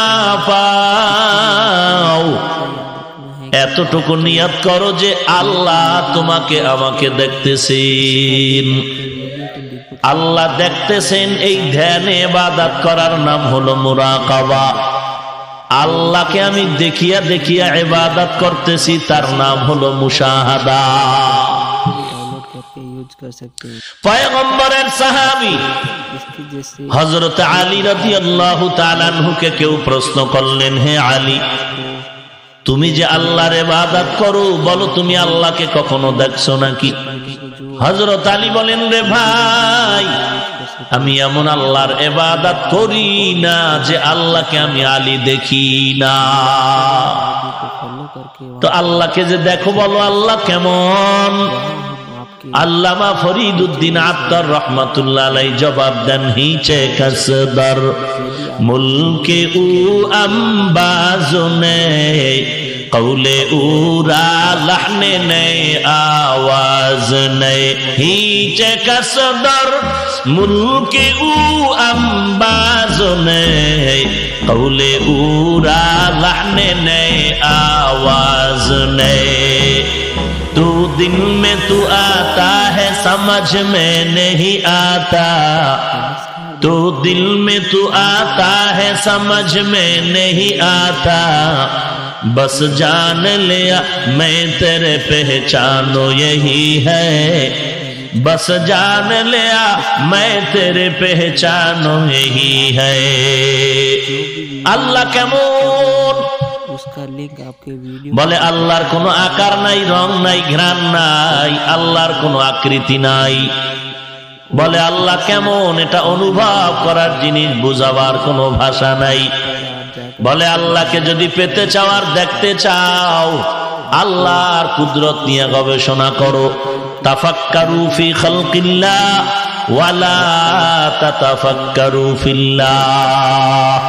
পাও, এতটুকু নিয়ত করো যে আল্লাহ তোমাকে আমাকে দেখতেছেন। আল্লাহ দেখতেছেন, এই ধ্যানে ইবাদত করার নাম হলো মুরাকাবা। আল্লাহকে আমি দেখিয়া দেখিয়া ইবাদত করতেছি, তার নাম হলো মুশাহাদা। পয়গম্বরের সাহাবী হযরত আলী রাদিয়াল্লাহু তাআলা আনহুকে কেউ প্রশ্ন করলেন, হে আলী, তুমি যে আল্লাহর ইবাদত করো, বলো তুমি আল্লাহকে কখনো দেখছো নাকি? হযরত আলী বলেন, রে ভাই, আমি এমন আল্লাহর ইবাদত করি না যে আল্লাহকে আমি আলী দেখি না। তো আল্লাহকে যে দেখো, বলো আল্লাহ কেমন? আল্লামা ফরিদুদ্দিন আত্তার রহমাতুল্লাহ আলাইহি জবাব দেন, হিচে কসদর মুলকে উ আম্বাজনে কৌলে উরা লহনে নে আওয়াজ নে। হিচে কসদর মুলকে উ আম্বাজনে কৌলে উরা লহনে নে आवाज ने। तू दिन में तू आता है समझ में नहीं आता, तू दिल में तू आता है समझ में नहीं आता, बस जान लिया मैं तेरे पहचानो यही है, बस जान लिया मैं तेरे पहचानो यही है। अल्लाह কেমন? বলে আল্লাহর কোনো আকার নাই, রং নাই, ঘ্রাণ নাই, আল্লাহর কোনো আকৃতি নাই। বলে আল্লাহ কেমন, এটা অনুভব করার জিনিস, বুঝাবার কোনো ভাষা নাই। বলে আল্লাহকে যদি পেতে চাও আর দেখতে চাও, আল্লাহর কুদরত নিয়ে গবেষণা করো। তাফাক্কারু ফি খালকিল্লাহ ওয়ালা তাতাফাক্কারু ফিল্লাহ।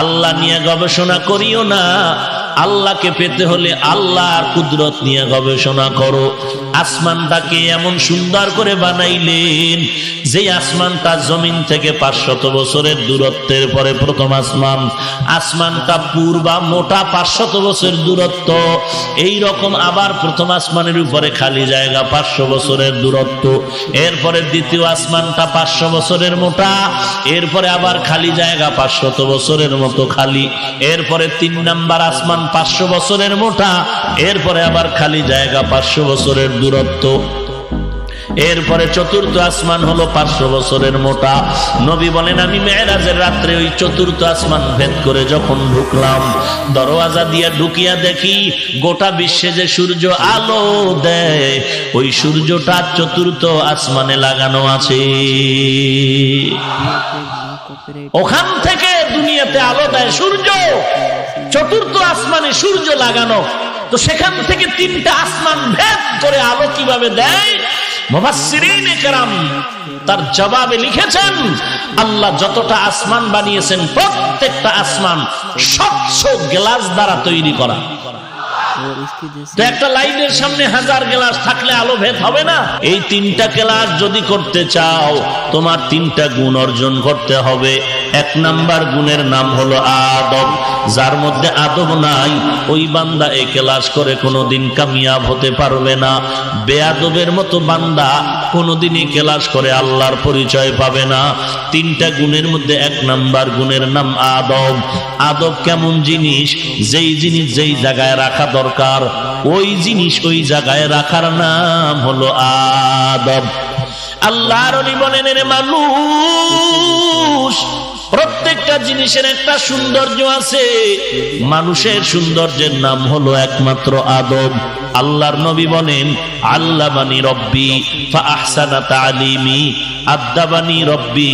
আল্লাহ নিয়ে গবেষণা করিও না, আল্লাহকে পেতে হলে আল্লাহর কুদরত নিয়ে গবেষণা করো। আসমানটাকে এমন সুন্দর করে বানাইলেন যে আসমানটা জমিন থেকে 500 বছরের দূরত্বের পরে প্রথম আসমান, আসমানটা পূর্বা মোটা 500 বছর দূরত্ব। এই রকম আবার প্রথম আসমানের উপরে খালি জায়গা 500 বছরের দূরত্ব, এরপরে দ্বিতীয় আসমানটা 500 বছরের মোটা, এরপরে আবার খালি জায়গা 500 বছরের মতো খালি, এরপরে 3 নাম্বার আসমান 500 বছরের মোটা, এরপরে আবার খালি জায়গা 500 বছরের দূরত্ব, এরপরে চতুর্থ আসমান হলো 500 বছরের মোটা। নবী বলেন আমি মেরাজের রাত্রে ওই চতুর্থ আসমান ভেদ করে যখন ঢুকলাম, দরওয়াজা দিয়ে ঢুকিয়া দেখি গোটা বিশ্বে যে সূর্য আলো দেয়, ওই সূর্যটা চতুর্থ আসমানে লাগানো আছে। ওখান থেকে দুনিয়াতে আলো দেয় সূর্য, চতুর্থ আসমানে সূর্য লাগানো। তো সেখান থেকে 3টা আসমান ভেদ করে আলো কিভাবে দেয়, মুফাসসিরিনে কেরাম তার জবাবে লিখেছেন, আল্লাহ যতটা আসমান বানিয়েছেন প্রত্যেকটা আসমান স্বচ্ছ গ্লাস দ্বারা তৈরি করা। और इसकी जैसे তো একটা লাইটের সামনে 1000 গ্লাস থাকলে আলো ভেদ হবে না। এই 3টা গ্লাস যদি করতে চাও তোমার 3টা গুণ অর্জন করতে হবে। 1 নাম্বার গুণের নাম হলো আদব। যার মধ্যে আদব নাই ওই বান্দা এই ক্লাস করে কোনোদিন কামিয়াব হতে পারবে না। বেয়াদবের মতো বান্দা কোনোদিনই ক্লাস করে আল্লাহর পরিচয় পাবে না। 3টা গুণের মধ্যে 1 নাম্বার গুণের নাম আদব। আদব কেমন জিনিস? যেই জিনিস যেই জায়গায় রাখা দরকার ওই জিনিস ওই জায়গায় রাখার নাম হলো আদব। আল্লাহর ওলি বলেন, এর মানুষ প্রত্যেকটা জিনিসের একটা সৌন্দর্য আছে। মানুষের সৌন্দর্যের নাম হলো একমাত্র আদব। আল্লাহর নবী বলেন, আল্লামানি রব্বি ফা আহসানা তালিমি, আদ্দাবানি রব্বি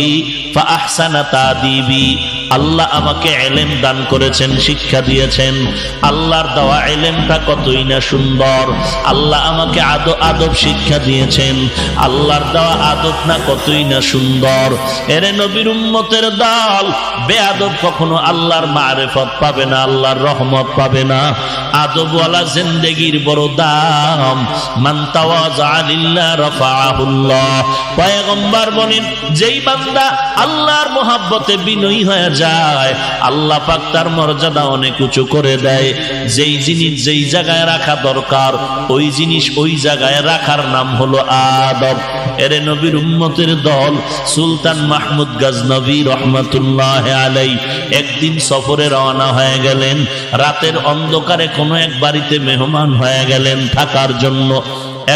ফা আহসানা তাদিবি। আল্লাহ আমাকে ইলম দান করেছেন, শিক্ষা দিয়েছেন। আল্লাহর দেওয়া ইলমটা কতই না সুন্দর। আল্লাহ আমাকে আদব শিক্ষা দিয়েছেন। আল্লাহর দেওয়া আদব না কতই না সুন্দর। এরে নবীর উম্মতের দল, বেয়াদব কখনো আল্লাহর মারিফত পাবে না, আল্লাহর রহমত পাবে না। আদবওয়ালা জিন্দেগির বড় দাম। মান তাওয়াযা লিল্লাহ রাফাআহুল্লাহ। পয়গম্বর বলেন, যেই বান্দা আল্লাহর মহব্বতে বিনয়ী হয়ে যায় আল্লাহ পাক তার মর্যাদা অনেক উঁচু করে দেয়। যেই জিনিস যেই জায়গায় রাখা দরকার ওই জিনিস ওই জায়গায় রাখার নাম হলো আদব। এরে নবীর উম্মতের দল, সুলতান মাহমুদ গজনবী রহমাতুল্লাহ আলাইহি একদিন সফরে রওনা হয়ে গেলেন। রাতের অন্ধকারে কোনো এক বাড়িতে মেহমান হয়ে গেলেন থাকার জন্য।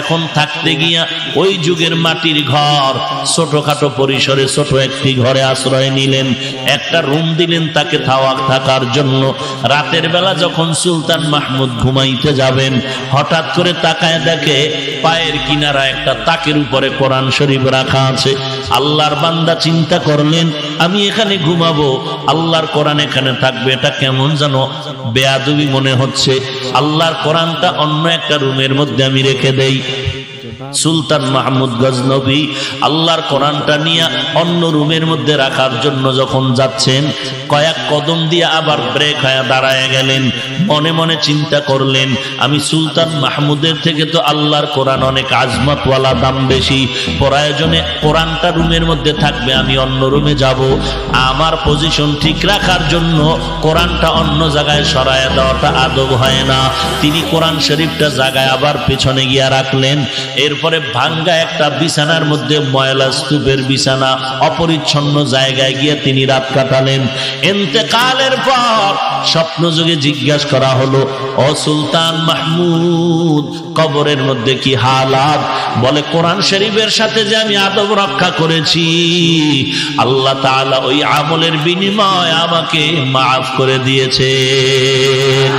এখন থাকতে গিয়া ওই যুগের মাটির ঘর, ছোটখাটো পরিসরে ছোট একটি ঘরে আশ্রয় নিলেন। একটা রুম দিলেন তাকে থাকার জন্য। রাতের বেলা যখন সুলতান মাহমুদ ঘুমাইতে যাবেন হঠাৎ করে তাকায় দেখে পায়ের কিনারা একটা তাকের উপরে কোরআন শরীফ রাখা আছে। আল্লাহর বান্দা চিন্তা করলেন, আমি এখানে ঘুমাবো, আল্লাহর কোরআন এখানে থাকবে, এটা কেমন যেন বেয়াদবি মনে হচ্ছে। আল্লাহর কোরআনটা অন্য একটা রুমের মধ্যে আমি রেখে দেই। সুলতান মাহমুদ গজনবী আল্লাহর কোরআনটা নিয়ে অন্য রুমের মধ্যে রাখার জন্য যখন যাচ্ছেন কয়েক কদম দিয়ে আবার ব্রেক হয়ে দাঁড়ায় গেলেন। মনে মনে চিন্তা করলেন, আমি সুলতান মাহমুদের থেকে তো আল্লাহর কোরআন অনেক আজমতওয়ালা, দাম বেশি। প্রয়োজনে কোরআনটা রুমের মধ্যে থাকবে, আমি অন্য রুমে যাব। আমার পজিশন ঠিক রাখার জন্য কোরআনটা অন্য জায়গায় সরায় দেওয়াটা আদব হয় না। তিনি কোরআন শরীফটা জায়গায় আবার পেছনে গিয়া রাখলেন। এরপরে ভাঙ্গা একটা বিছানার মধ্যে, ময়লা স্তূপের বিছানা, অপরিচ্ছন্ন জায়গায় গিয়ে তিনি রাত কাটালেন। ইন্তেকালের পর স্বপ্ন যুগে জিজ্ঞাসা করা হলো, ও সুলতান মাহমুদ কবরের মধ্যে কি হালাত? বলে, কোরআন শরীফের সাথে যে আমি আদব রক্ষা করেছি আল্লাহ তাআলা ওই আমলের বিনিময় আমাকে মাফ করে দিয়েছেন।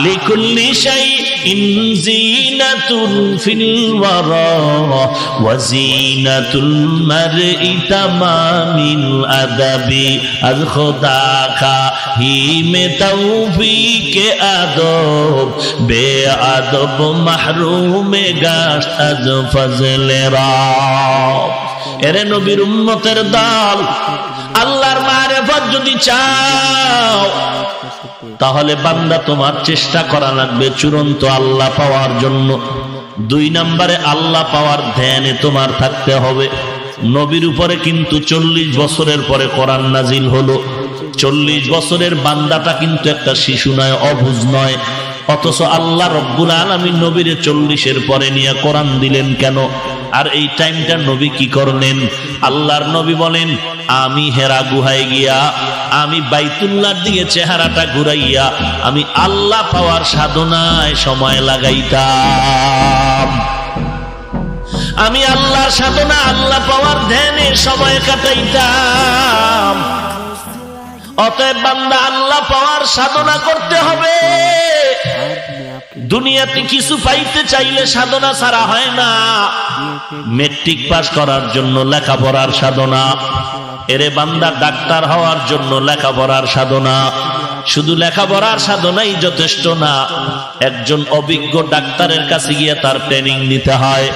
লিকুল্লি শাইইন জিনাতুন ফিল ওয়ারা ওয়া জিনাতুল মারই তামামিল আদাবি আল খুদা খাহি মে তৌফিকে আদব বে আদব মাহরুমে গাশত আজ ফজলে রাব। এরে নবীর উম্মতের দল, আল্লাহর মারিফত যদি চাও তাহলে বান্দা তোমার চেষ্টা করা লাগবে চূড়ান্ত আল্লাহ পাওয়ার জন্য। 2 নম্বরে আল্লাহ পাওয়ার ধ্যানে তোমার থাকতে হবে। নবীর উপরে কিন্তু 40 বছরের পরে কোরআন নাজিল হলো। 40 বছরের বান্দাটা কিন্তু একটা শিশু নয়, অবুঝ নয়। অথচ আল্লাহ রব্বুল আলামিন নবীরে 40-এর পরে নিয়ে কোরআন দিলেন কেন? আর এই টাইমটা নবী কি করলেন? আল্লাহর নবী বলেন, আমি হেরা গুহায় গিয়া আমি বাইতুল্লাহর দিকে চেহারাটা ঘুরাইয়া আমি আল্লাহ পাওয়ার সাধনায় সময় লাগাইতাম। আমি আল্লাহর সাধনা, আল্লাহ পাওয়ার ধ্যানে সময় কাটাইতাম। অতএব বান্দা আল্লাহ পাওয়ার সাধনা করতে হবে। দুনিয়াতে কিছু পাইতে চাইলে সাধনা ছাড়া হয় না। মেট্রিক পাস করার জন্য লেখাপড়ার সাধনা, এরে বান্দা ডাক্তার হওয়ার জন্য লেখাপড়ার সাধনা, শুধু লেখাপড়ার সাধনাই যথেষ্ট না, একজন অভিজ্ঞ ডাক্তারের কাছে গিয়ে তার ট্রেনিং নিতে হয়।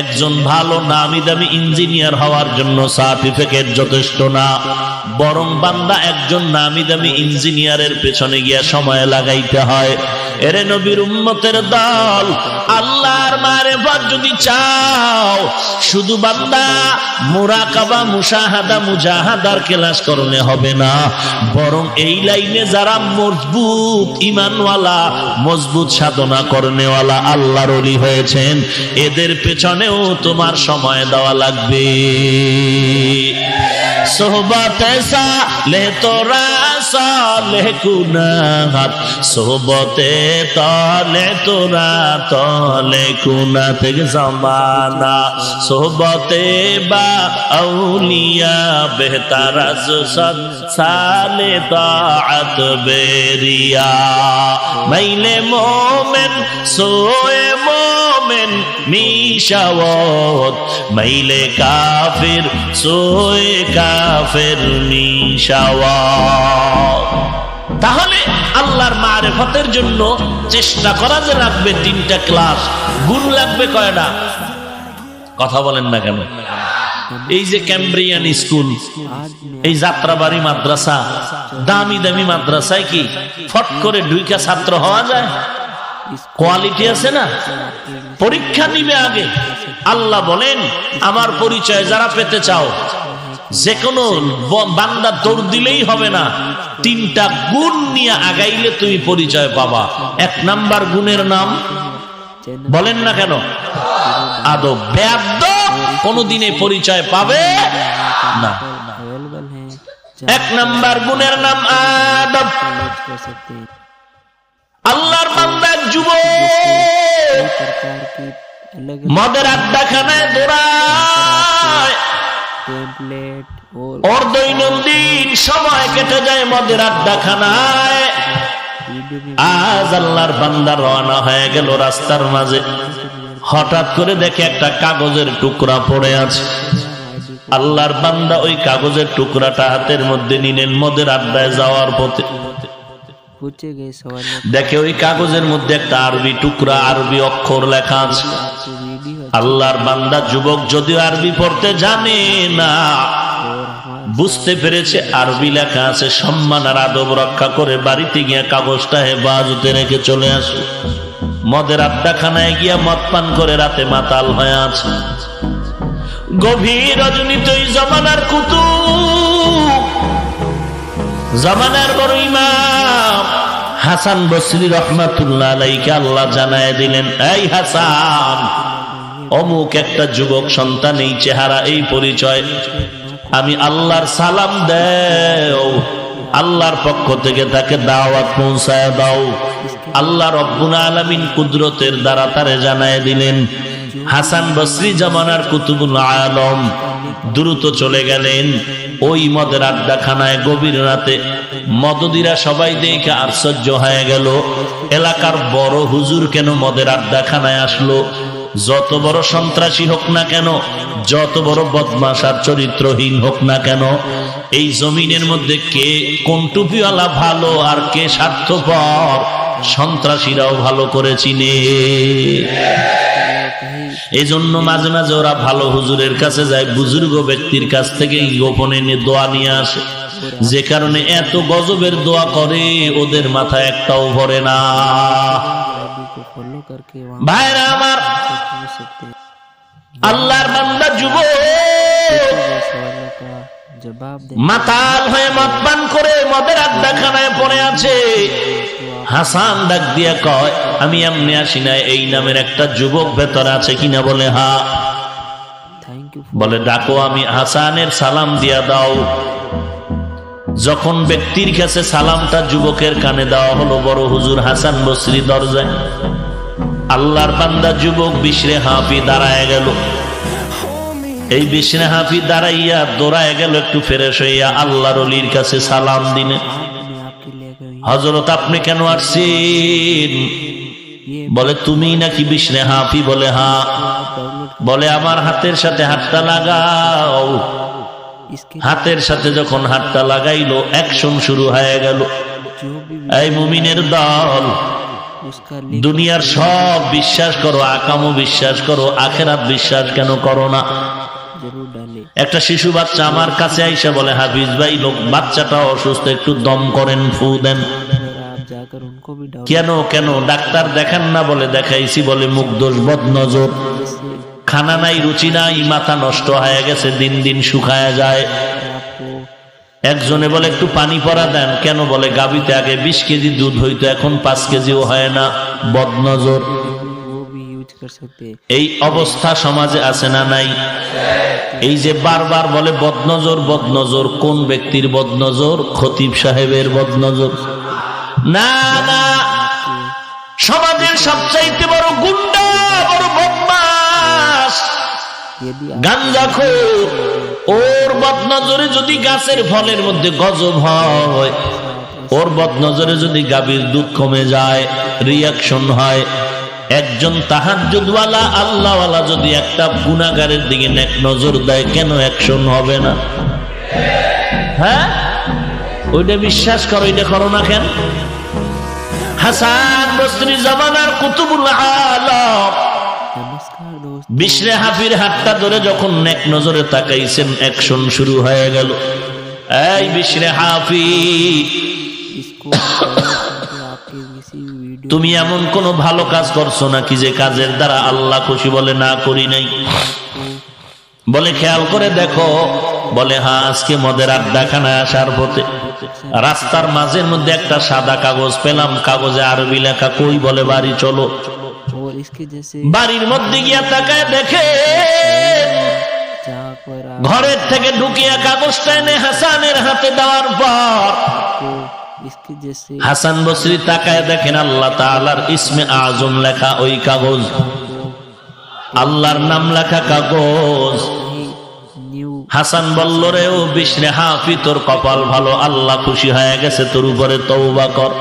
একজন ভালো নামি দামি ইঞ্জিনিয়ার হওয়ার জন্য সার্টিফিকেট যথেষ্ট না, বরং বান্দা একজন নামি দামি ইঞ্জিনিয়ারের পেছনে গিয়ে সময় লাগাইতে হয়। এরে নবীর উম্মতের দল, আল্লাহর মারিফত যদি চাও, শুধু বান্দা মুরাকাবা, মুশাহাদা, মুজাহাদার ক্লাস করলে হবে না, বরং এই লাইনে যারা মজবুত ঈমানওয়ালা, মজবুত সাধনা করনেওয়ালা আল্লাহর ওলি হয়েছেন, এদের পেছনেও তোমার সময় দেওয়া লাগবে। সোহবতে সালেহ তোরা সালেহ কুনাত, সোহবতে তলে তোরা তলে কুনা থেকে জমানা, সোহবতে বা আউলিয়া বেহতার সদ সালে তাআত বেরিয়া, মাইলে মোমেন সোয়ে মোমেন মিশাওয়াত, মাইলে কাফির সোয়ে কাফের মিশাওয়াত। তাহলে আল্লাহর মারিফতের জন্য চেষ্টা করা যে লাগবে 3টা ক্লাস, গুণ লাগবে কয়টা? কথা বলেন না কেন? এই যে ক্যাম্ব্রিয়ান স্কুল, এই যাত্রাবাড়ি মাদ্রাসা, দামি দামি মাদ্রাসায় কি ফট করে ঢুইকা ছাত্র হওয়া যায়? কোয়ালিটি আছে না? পরীক্ষা নিবে আগে। আল্লাহ বলেন, আমার পরিচয় যারা পেতে চাও, যে কোনো বান্দা দৌড় দিলেই হবে না, 3টা গুণ নিয়ে আগাইলে তুমি পরিচয় পাবা। 1 নাম্বার গুণের নাম বলেন না কেন? আদব। বেয়াদব কোনদিনে পরিচয় পাবে না। 1 নাম্বার গুণের নাম আদব। আল্লাহর বান্দা যুবক মদের আড্ডাখানায় দৌড়ায়, ওর দৈনন্দিন সময় কেটে যায় মদের আড্ডাখানায়। আজ আল্লাহর বান্দা রওনা হয়ে গেল রাস্তার মাঝে, হঠাৎ করে দেখে একটা কাগজের টুকরা পড়ে আছে। আল্লাহর বান্দা ওই কাগজের টুকরাটা হাতের মধ্যে নিলেন, মদের আড্ডায় যাওয়ার পথে দেখে ওই কাগজের মধ্যে একটা আরবি টুকরা, আরবি অক্ষর লেখা আছে। আল্লাহর বান্দা যুবক যদিও আরবি পড়তে জানে না, বুঝতে পেরেছে আরবি লেখা আছে, সম্মান আর আদব রক্ষা করে বাড়িতে গিয়ে কাগজটা হেফাজতে রেখে চলে আসে। মদের আড্ডাখানায় গিয়া মদ পান করে রাতে মাতাল হয়ে আছে। গভীর রজনীতে ওই জমানার কুতুব, জমানার বড় ইমাম হাসান বসরি রহমাতুল্লাহ আলাইহি আল্লাহ জানায় দিলেন, এই হাসান, অমুক একটা যুবক সন্তান, এই চেহারা, এই পরিচয়, আমি আল্লাহর সালাম দেও, আল্লাহর পক্ষ থেকে তাকে দাওয়াত পৌঁছায় দাও। আল্লাহ রব্বুল আলামিন কুদরতের দ্বারা তারে জানায় দিলেন। হাসান বসরি জামানার কুতুবুল আলম দ্রুত চলে গেলেন ওই মদের আড্ডাখানায়। গভীর রাতে মদদিরা সবাই দেখে আশ্চর্য হয়ে গেল, এলাকার বড় হুজুর কেন মদের আড্ডাখানায় আসলো? যত বড় সন্ত্রাসী হোক না কেন, যত বড় বদমাশ আর চরিত্রহীন হোক না কেন, এই জমিনের মধ্যে কে কোন টুপিওয়ালা ভালো আর কে স্বার্থপর, সন্ত্রাসীরাও ভালো করে চিনে। এই জন্য মাঝে মাঝে ওরা ভালো হুজুরের কাছে যায়, বুজুর্গ ব্যক্তির কাছ থেকে গোপনে দোয়া নিয়ে আসে, যে কারণে এত গজবের দোয়া করে ওদের মাথায় একটাও ভরে না। ভাইরা আমার, আল্লাহর বান্দা যুবক মাতাল হয়ে মদ পান করে মদের আড্ডাখানায় পড়ে আছে। হাসান ডাক দিয়া কয়, আমি এমনি আসি না, এই নামের একটা যুবক ভেতরে আছে কিনা? বলে হা। বলে ডাকো, আমি হাসানের সালাম দিয়া দাও। যখন ব্যক্তির কাছে সালামটা যুবকের কানে দেওয়া হলো, বড় হুজুর হাসান বসরি দরজায়। আল্লাহর বান্দা যুবক বিশরে হাফি দাঁড়ায় গেল। এই বিশরে হাফি দাঁড়াইয়া দৌড়ায় গেল একটু ফ্রেশ হইয়া আল্লাহর ওলির কাছে সালাম দিনে। হযরত, আপনি কেন আসছেন? বলে, তুমি নাকি বিশরে হাফি? বলে হ্যাঁ। বলে, আমার হাতের সাথে হাতটা লাগাও। হাতের সাথে যখন হাতটা লাগাইলো, অ্যাকশন শুরু হয়ে গেল। जो भी এই মুমিনের দল, उसका लिंक দুনিয়ার সব বিশ্বাস করো, আকামও বিশ্বাস করো, আখেরাত বিশ্বাস কেন করো না? जरूर डाले। একটা শিশু বাচ্চা আমার কাছে আইসা বলে, হাফিজ ভাই লোক বাচ্চাটা অসুস্থ, একটু দম করেন, ফু দেন। अगर आप जाकर उनको भी डाल কেন কেন ডাক্তার দেখান না? বলে দেখাইছি। বলে মুখ দোষ, বদনজর, जिससे খানা নাই, রুচি নাই, মাথা নষ্ট হয়ে গেছে, দিন দিন শুকায় যায়। आपको একজনে বলে একটু পানি পরা দেন। কেন? বলে গাভীতে আগে 20 কেজি দুধ হইতো, এখন 5 কেজিও হয় না, বদনজর। वो भी यूज कर सकते हैं। এই অবস্থা সমাজে আছে না নাই? এই যে বারবার বলে বদনজর বদনজর, কোন ব্যক্তির বদনজর? খতিব সাহেবের বদনজর? না না, সমাজের সবচাইতে বড় গুন্ডা, বড় বদমাশ यदि গাঞ্জাখোর, ওর বদনজরে যদি গাছের ফলের মধ্যে গজব হয়, ওর বদনজরে যদি গাভীর দুধ কমে যায়, রিয়াকশন হয়। একজন তাহাজ্জুদওয়ালা আল্লাহওয়ালা যদি একটা গুনাহগারের দিকে নেক নজর দেয়, কেন অ্যাকশন হবে না? হ্যাঁ, ওইটা বিশ্বাস করো, এটা করো না কেন? হাসান বসরি জামানার কুতুবুল আলম नमस्कार दोस्त, বিশরে হাফির হাতটা ধরে যখন নেক নজরে তাকাইছেন, অ্যাকশন শুরু হয়ে গেল। এই বিশরে হাফি, इसको आपके किसी वीडियो তুমি এমন কোন ভালো কাজ করছো নাকি যে কাজের দ্বারা আল্লাহ খুশি? বলে না, করি নাই। বলে খেয়াল করে দেখো। বলে হ্যাঁ, আজকে মদের আড্ডাখানায় আসার পথে রাস্তার মাঝের মধ্যে একটা সাদা কাগজ পেলাম, কাগজে আরবি লেখা। কই? বলে বাড়ি চলো। और इसके जैसे বাড়ির মধ্যে গিয়া তাকায় দেখে जहाँ पर ঘরের থেকে ঢুকিয়া কাগজটা এনে হাসানের হাতে দেওয়ার পর आपको इसके जैसे হাসান বসরি তাকায় দেখেন আল্লাহ তাআলার ইসমে আজম লেখা ওই কাগজ, আল্লাহর নাম লেখা কাগজ। न्यू হাসান বলল, রে ও বিশরে হাফি, তোর কপাল ভালো, আল্লাহ খুশি হয়ে গেছে, তোর উপরে তওবা কর।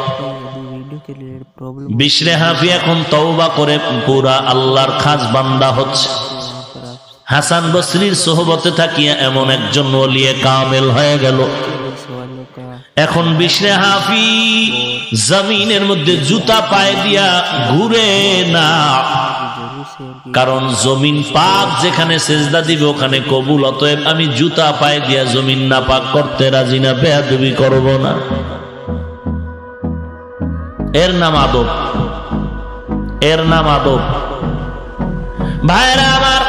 वीडियो के लिए प्रॉब्लम বিশরে হাফি এখন তওবা করে পুরা আল্লাহর খাস বান্দা হচ্ছে। यहाँ पर आप হাসান বসরির সোহবতে থাকিয়া এমন একজন ওলিয়ে কামেল হয়ে গেল। इस वालों का এখন বিশরে হাফি জমিনের মধ্যে জুতা পায়ে দিয়া ঘুরে না, जरूर शेयर की কারণ জমিন পাক, যেখানে সেজদা দিবে ওখানে কবুল। অতএব আমি জুতা পায়ে দিয়া জমিন না পাক করতে রাজি না, বেয়াদবি করব না। এর নাম আদব, এর নাম আদব। ভাইরা আমার,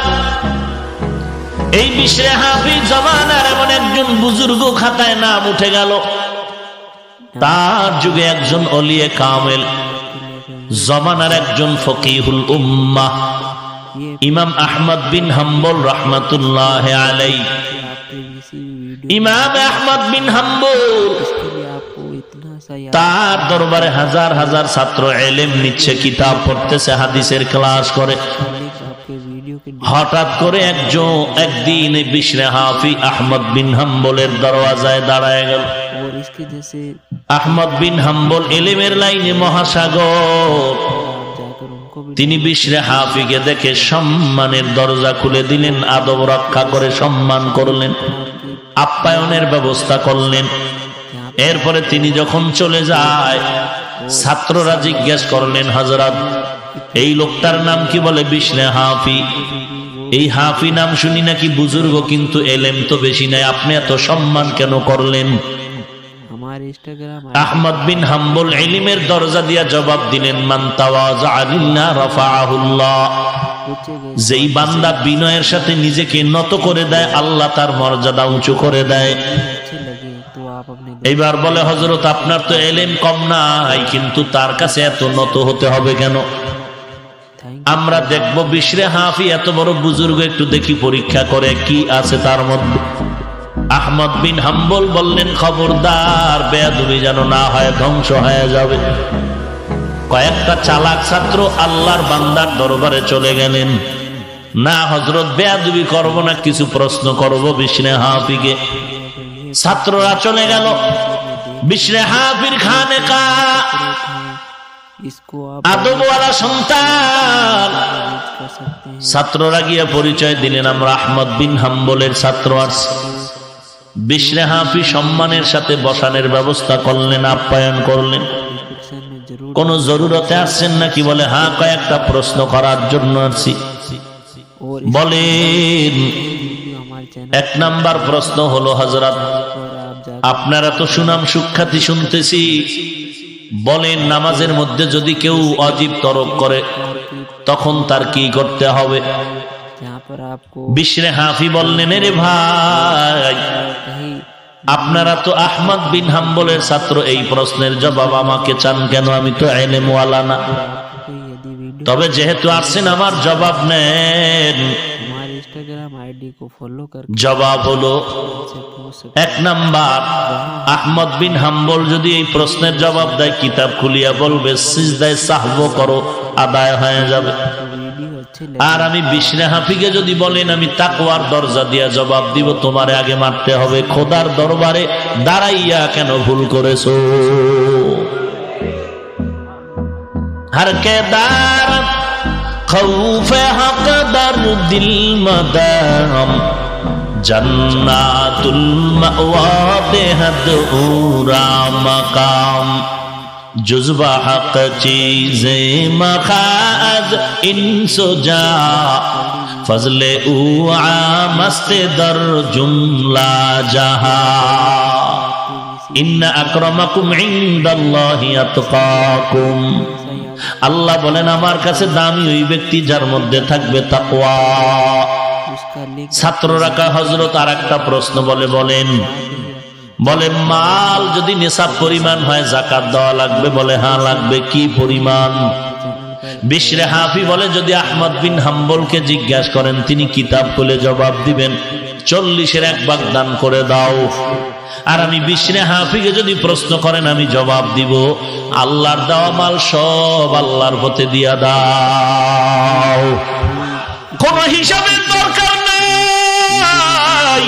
এই বিশরে হাফি জমানার এমন একজন বুজুর্গ খাতায় নাম উঠে গেল। তার যুগে একজন ওলিয়ে কামেল, জমানার একজন ফকিহুল উম্মাহ, ये ইমাম আহমদ বিন হাম্বল রহমাতুল্লাহ আলাই। आपके किसी वीडियो ইমাম আহমদ বিন হাম্বল, इसके लिए आपको इतना सा याद তার দরবারে হাজার হাজার ছাত্র এলেম নিচ্ছে, কিতাব পড়তেছে, হাদিসের ক্লাস করে। लिंक आपके वीडियो के হঠাৎ করে একদিন এই বিশরে হাফি আহমদ বিন হাম্বলের দরওয়াজায় দাঁড়ায় গেল। और इसके जैसे আহমদ বিন হাম্বল এলেমের লাইনে মহাসাগর। आप जाकर उनको भी তিনি বিশরে হাফিকে দেখে সম্মানের দরজা খুলে দিলেন, আদব রক্ষা করে সম্মান করলেন, আপ্যায়নের ব্যবস্থা করলেন। এরপরে তিনি যখন চলে যায়, ছাত্ররা জিজ্ঞেস করলেন, হযরত এই লোকটার নাম কি? বলে বিশরে হাফি। এই হাফি নাম শুনি নাকি বুজুর্গ, কিন্তু এলেম তো বেশি নাই, আপনি এত সম্মান কেন করলেন? हमारे इंस्टाग्राम আহমদ বিন হাম্বল ইলমের দরজা দিয়া জবাব দিলেন, মান তাওয়াযা লিল্লাহ রাফাআহুল্লাহ। पूछे गए যেই বান্দা বিনয়ের সাথে নিজেকে নত করে দেয়, আল্লাহ তার মর্যাদা উঁচু করে দেয়। अच्छे लगे तो आप अपने এইবার বলে, হযরত আপনার তো এলেম কম নাই, কিন্তু তার কাছে এত নত হতে হবে কেন? थैंक আমরা দেখব বিশরে হাফি এত বড় বুজুর্গ, একটু দেখি পরীক্ষা করে কি আছে তার মধ্যে। আহমদ বিন হাম্বল বললেন, খবরদার, বেয়াদবি যেন না হয়, ধ্বংস হয়ে যাবে। কয়েকটা চালাক ছাত্র আল্লাহর বান্দার দরবারে চলে গেলেন, না হযরত বেয়াদবি করব না, কিছু প্রশ্ন করব বিশরে হাফিকে। ছাত্ররা চলে গেল বিশরে হাফির খানেকা। इसको आप আদবওয়ালা সন্তান। यूज कर सकते हैं। ছাত্ররা গিয়ে পরিচয় দিলেন, আমরা আহমদ বিন হাম্বলের ছাত্র। আর বিশরে হাফি সম্মানের সাথে বসানোর ব্যবস্থা করলেন, আপ্যায়ন করলেন। डिस्क्रिप्शन में जरूर কোন জরুরতে আসছেন নাকি? বলে হ্যাঁ, কয়েকটা প্রশ্ন করার জন্য আসছি। और বলেন। वीडियो हमारे चैनल এক নাম্বার প্রশ্ন হলো, হযরত पर आप जाकर আপনারা তো সুনাম সুখ্যাতি শুনতেছি, বলেন নামাজের মধ্যে যদি কেউ অজীব তরক করে তখন তার কি করতে হবে? जहाँ पर आपको বিশরে হাফি বললেন, রে ভাই, कहीं আপনারা তো আহমদ বিন হাম্বলের ছাত্র, এই প্রশ্নের জবাব আমাকে চান কেন? আমি তো ইলম ওয়ালা না। आपको कोई यदि वीडियो তবে যেহেতু আসছেন, আমার জবাব নেন। हमारे इंस्टाग्राम आईडी को फॉलो करके জবাব হলো, हमसे पूछ सकते এক নাম্বার, আহমদ বিন হাম্বল যদি এই প্রশ্নের জবাব দেয়, কিতাব খুলিয়া বলবে সিজদায় সাহব করো, আদায় হয়ে যাবে। हैं। वीडियो अच्छे लगे আর আমি বিশরে হাফিকে যদি বলেন আমি তাকওয়ার দরজা দিয়া জবাব দিব, তোমারে আগে মারতে হবে, খোদার দরবারে দাঁড়াইয়া কেন ভুল করেছো? हर के दार खौफ हक दर दिल मदाम जन्नातुल मअवा बेहद ऊरा मकाम जुज़्बा हक चीज़े मखाज इंसुजा फजले ऊ मस्त दर जुमला जहा ইন্না আকরামাকুম ইনদাল্লাহি আতকাকুম। আল্লাহ বলেন আমার কাছে দামি ওই ব্যক্তি যার মধ্যে থাকবে তাকওয়া। उसका लिंक ছাত্ররা কা হযরত আর একটা প্রশ্ন বলেন মাল যদি নিসাব পরিমাণ হয় যাকাত দেওয়া লাগবে? বলে হ্যাঁ লাগবে। কি পরিমাণ? বিশরে হাফি বলে যদি আহমদ বিন হাম্বলকে জিজ্ঞাসা করেন তিনি কিতাব খুলে জবাব দিবেন 40-এর 1 ভাগ দান করে দাও। আর আমি বিশরে হাফিকে যদি প্রশ্ন করেন আমি জবাব দিব আল্লাহর দেওয়া মাল সব আল্লাহর পথে দিয়া দাও, কোন হিসাবের দরকার নাই।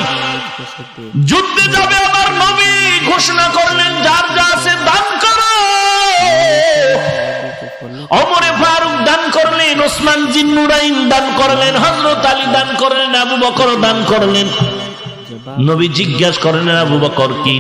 कर सकते हैं। যুদ্ধে যাবে আমার নবী ঘোষণা করলেন যার যা আছে দান করো। को फॉलो ওমরে ফারুক দান করলেন, ওসমান জিন্নুরাইন দান করলেন, হযরত আলী দান করলেন, আবু বকর দান করলেন। जवाब নবী জিজ্ঞাসা করলেন আবু বকর কি